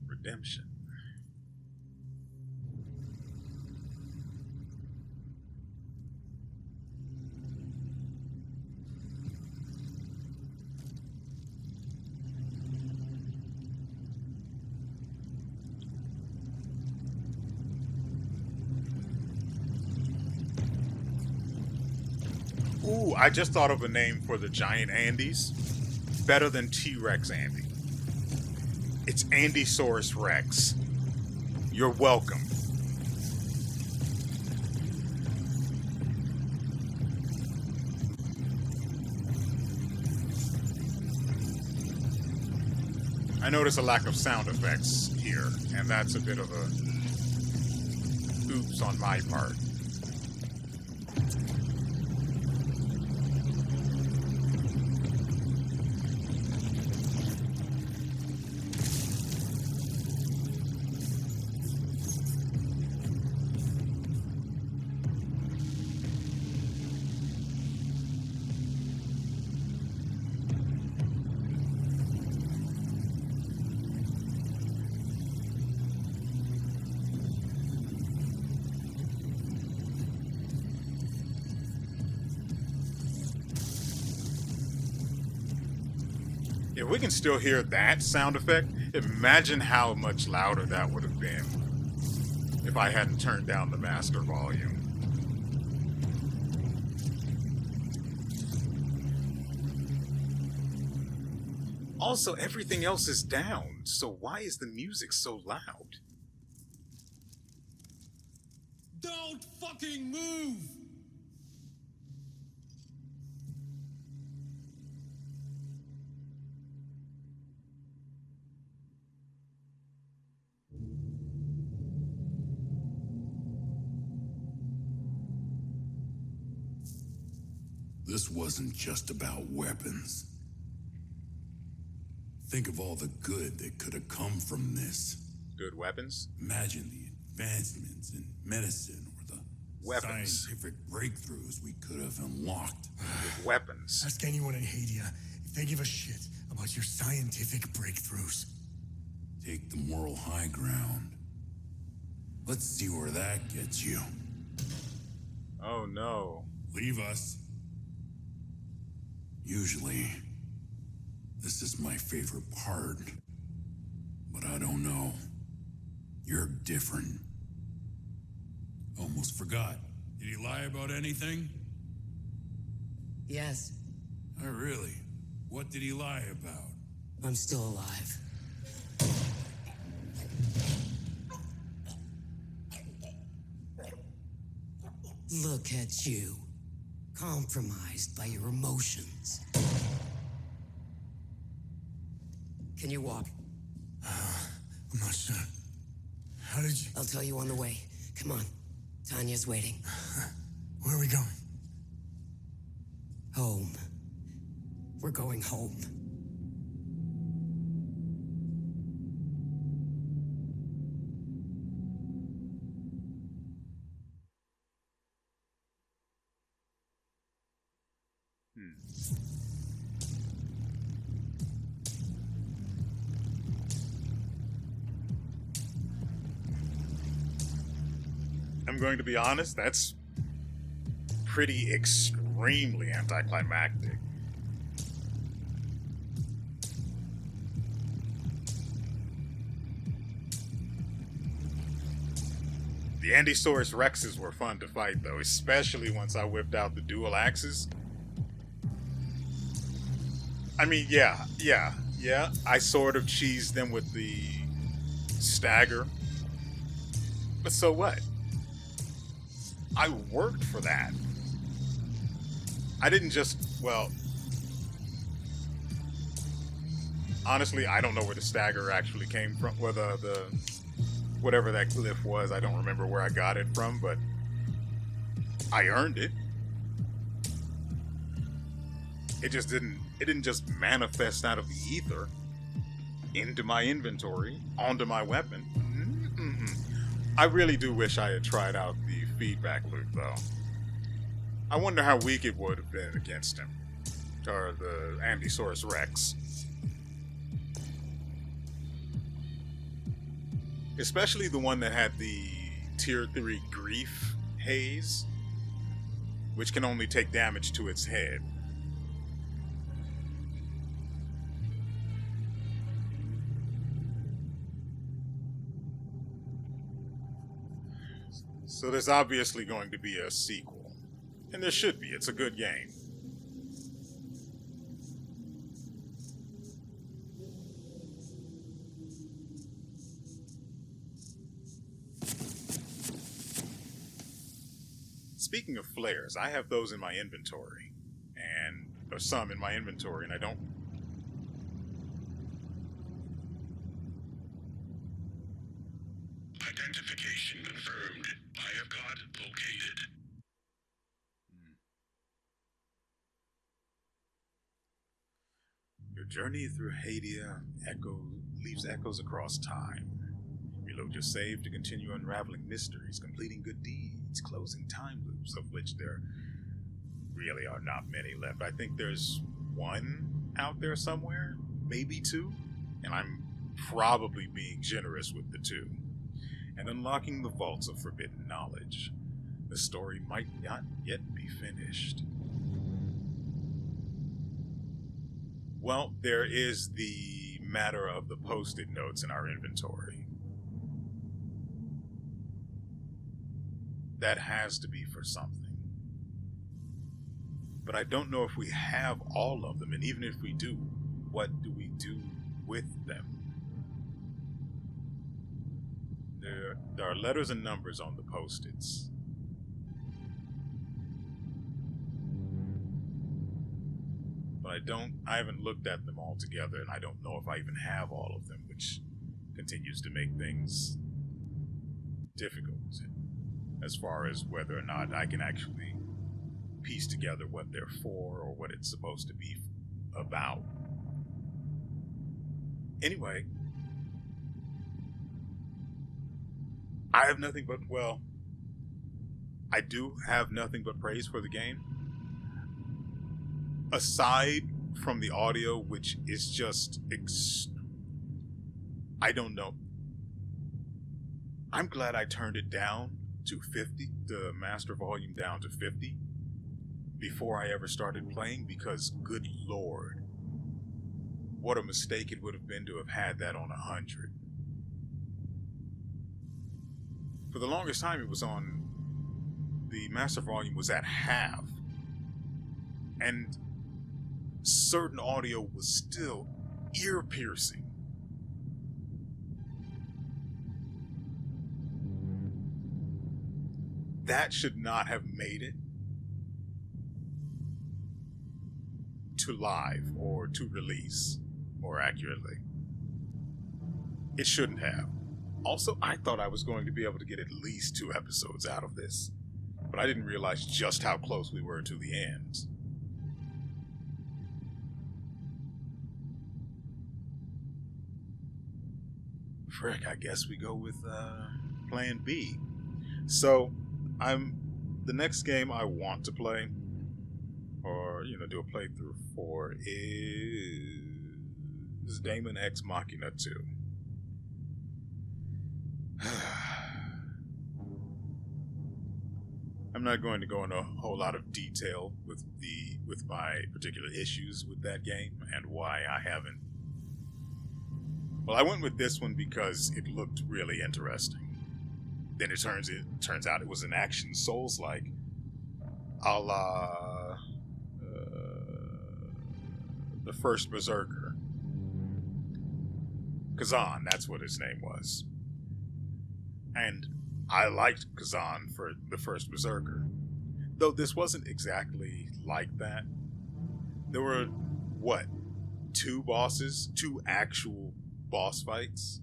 Redemption. Ooh, I just thought of a name for the giant Andes. Better than T-Rex Andy. It's Andysaurus Rex. You're welcome. I notice a lack of sound effects here, and that's a bit of a oops on my part. If we can still hear that sound effect, imagine how much louder that would have been if I hadn't turned down the master volume. Also, everything else is down, so why is the music so loud? Don't fucking move! This wasn't just about weapons. Think of all the good that could have come from this. Good weapons? Imagine the advancements in medicine or the Weapons. scientific breakthroughs we could have unlocked. Good weapons. Ask anyone in Hadia if they give a shit about your scientific breakthroughs. Take the moral high ground. Let's see where that gets you. Oh no. Leave us. Usually, this is my favorite part. But I don't know. You're different. Almost forgot. Did he lie about anything? Yes, Oh, really? What did he lie about? I'm still alive. Look at you. Compromised by your emotions. Can you walk? I'm not sure. How did you... I'll tell you on the way. Come on. Tanya's waiting. Where are we going? Home. We're going home. I'm going to be honest, that's pretty extremely anticlimactic. The Andysaurus Rexes were fun to fight though, especially once I whipped out the dual axes. I mean, yeah, I sort of cheesed them with the stagger. But so what? I worked for that. I didn't just, well, honestly, I don't know where the stagger actually came from, whether the whatever that glyph was, I don't remember where I got it from, but I earned it. It didn't just manifest out of the ether into my inventory, onto my weapon. I really do wish I had tried out the feedback loop, though. I wonder how weak it would have been against him. Or the Andysaurus Rex. Especially the one that had the Tier 3 Grief Haze, which can only take damage to its head. So there's obviously going to be a sequel. And there should be. It's a good game. Speaking of flares, I have those in my inventory. Or some in my inventory, and I don't... Identification confirmed. God located. Your journey through Hadia leaves echoes across time. Reload your save to continue unraveling mysteries, completing good deeds, closing time loops, of which there really are not many left. I think there's one out there somewhere, maybe two, and I'm probably being generous with the two. And unlocking the vaults of forbidden knowledge. The story might not yet be finished. Well, there is the matter of the post-it notes in our inventory. That has to be for something. But I don't know if we have all of them, and even if we do, what do we do with them? There are letters and numbers on the post-its. But I haven't looked at them all together, and I don't know if I even have all of them, which continues to make things difficult as far as whether or not I can actually piece together what they're for or what it's supposed to be about. Anyway, I have nothing but, well, I do have nothing but praise for the game. Aside from the audio, which is just, I don't know. I'm glad I turned it down to 50, the master volume down to 50, before I ever started playing, because good lord, what a mistake it would have been to have had that on 100. For the longest time, it was on, the master volume was at half, and certain audio was still ear-piercing. That should not have made it to live or to release, more accurately. It shouldn't have. Also, I thought I was going to be able to get at least 2 episodes out of this, but I didn't realize just how close we were to the end. Frick, I guess we go with plan B. So, the next game I want to play, or do a playthrough for, is Daemon X Machina 2. I'm not going to go into a whole lot of detail with my particular issues with that game and why I haven't. Well, I went with this one because it looked really interesting. Then it turns out it was an action Souls-like, a la the first Berserker. Kazan, that's what his name was. And I liked Kazan for the first Berserker. Though this wasn't exactly like that. There were, 2 bosses? 2 actual boss fights?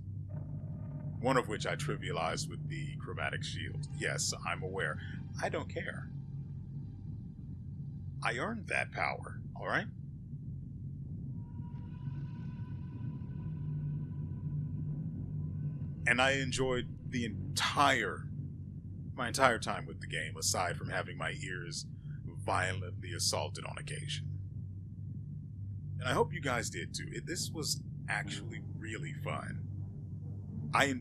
One of which I trivialized with the chromatic shield. Yes, I'm aware. I don't care. I earned that power, alright? And I enjoyed my entire time with the game, aside from having my ears violently assaulted on occasion. And I hope you guys did too. This was actually really fun. I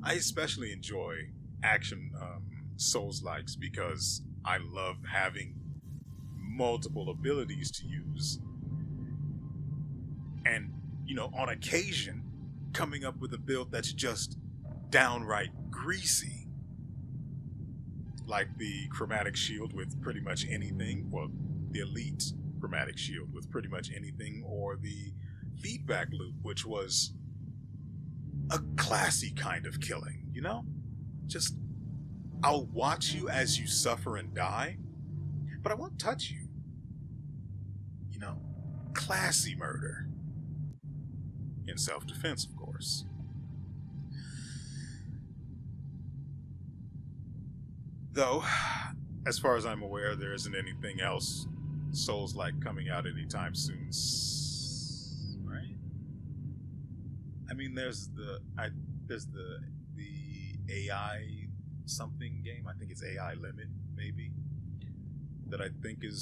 especially enjoy action Souls-likes because I love having multiple abilities to use. And, on occasion, coming up with a build that's just downright greasy. Like the chromatic shield with pretty much anything, well, the elite chromatic shield with pretty much anything, or the feedback loop, which was a classy kind of killing, Just, I'll watch you as you suffer and die, but I won't touch you. Classy murder. In self-defense, of course. Though, as far as I'm aware, there isn't anything else Souls-like coming out anytime soon, right? I mean, there's the AI something game. I think it's AI Limit, maybe, that I think is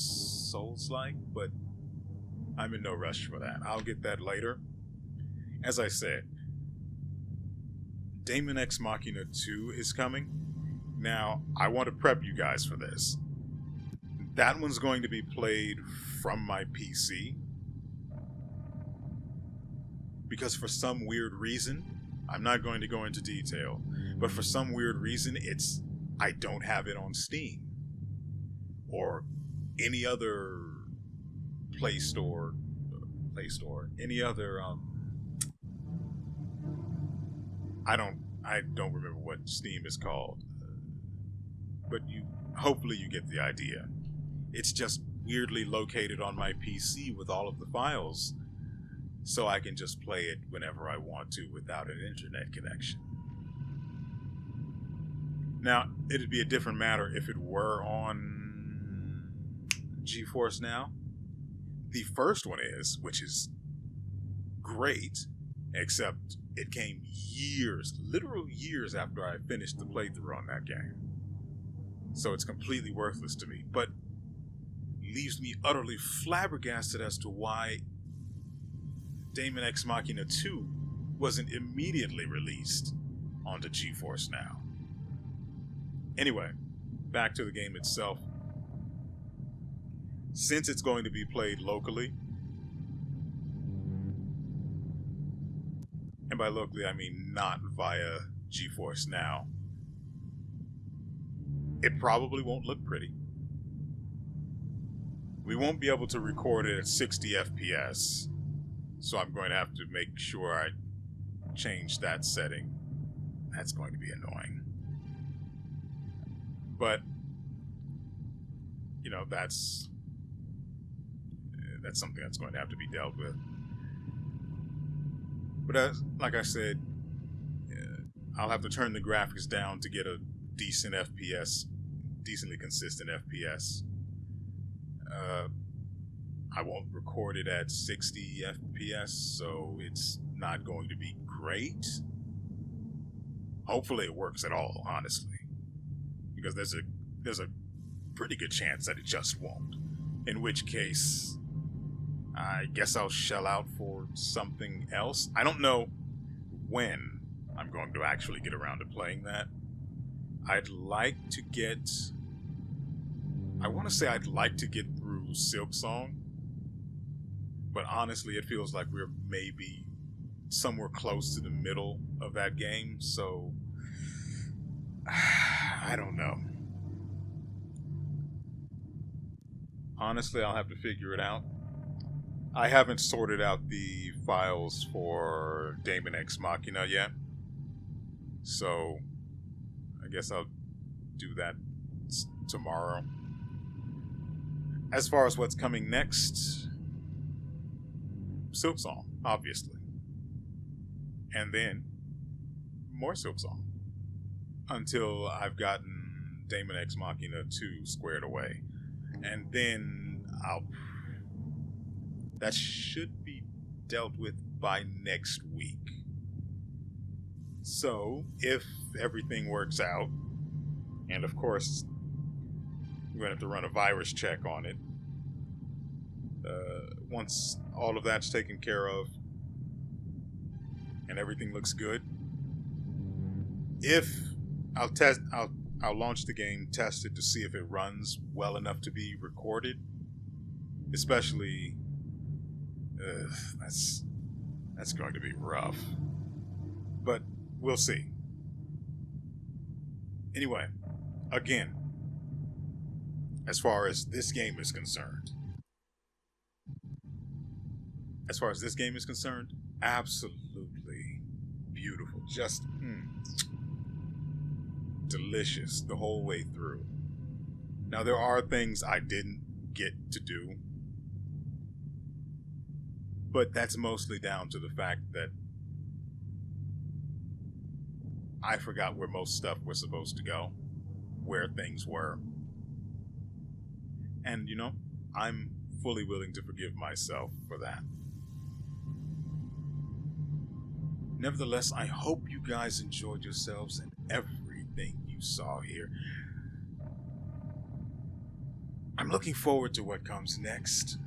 Souls-like, but I'm in no rush for that. I'll get that later. As I said, Daemon X Machina 2 is coming. Now, I want to prep you guys for this. That one's going to be played from my PC. Because for some weird reason, I'm not going to go into detail, but for some weird reason, I don't have it on Steam. Or any other Play Store, any other, I don't remember what Steam is called. But hopefully you get the idea. It's just weirdly located on my PC with all of the files, so I can just play it whenever I want to without an internet connection. Now, it'd be a different matter if it were on GeForce Now. The first one is, which is great, except it came literal years after I finished the playthrough on that game. So it's completely worthless to me, but leaves me utterly flabbergasted as to why Daemon X Machina 2 wasn't immediately released onto GeForce Now. Anyway, back to the game itself. Since it's going to be played locally, and by locally I mean not via GeForce Now, it probably won't look pretty. We won't be able to record it at 60 FPS, so I'm going to have to make sure I change that setting. That's going to be annoying. But, you know, that's something that's going to have to be dealt with. But like I said, I'll have to turn the graphics down to get a decent FPS, decently consistent FPS. I won't record it at 60 FPS, so it's not going to be great. Hopefully it works at all, honestly. Because there's a pretty good chance that it just won't. In which case, I guess I'll shell out for something else. I don't know when I'm going to actually get around to playing that. I'd like to get through Silksong, but honestly it feels like we're maybe somewhere close to the middle of that game, so I don't know. Honestly, I'll have to figure it out. I haven't sorted out the files for Daemon X Machina yet, so I guess I'll do that tomorrow. As far as what's coming next, Silksong, obviously. And then more Silksong. Until I've gotten Daemon X Machina 2 squared away. And then that should be dealt with by next week. So, if everything works out, and of course, we're going to have to run a virus check on it. Once all of that's taken care of, and everything looks good, I'll launch the game, test it to see if it runs well enough to be recorded. Especially, that's going to be rough. But we'll see. Anyway, again, as far as this game is concerned, absolutely beautiful. Just delicious the whole way through. Now, there are things I didn't get to do, but that's mostly down to the fact that I forgot where most stuff was supposed to go. where things were. And, I'm fully willing to forgive myself for that. Nevertheless, I hope you guys enjoyed yourselves and everything you saw here. I'm looking forward to what comes next.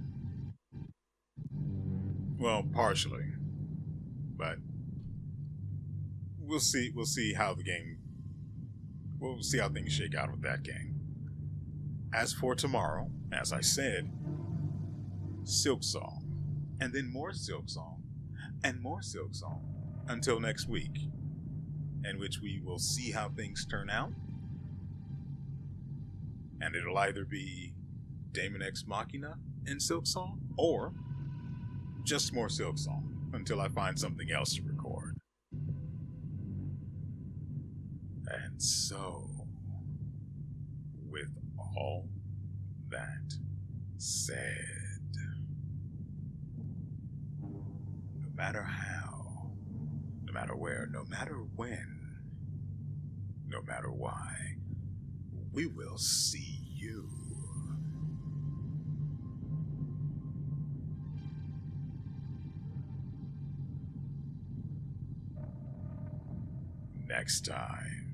Well, partially. But we'll see how we'll see how things shake out with that game. As for tomorrow, as I said, Silk Song, and then more Silk Song, and more Silk Song, until next week, in which we will see how things turn out, and it'll either be Daemon X Machina in Silk Song, or just more Silk Song, until I find something else to record. And so, with all that said, no matter how, no matter where, no matter when, no matter why, we will see you next time.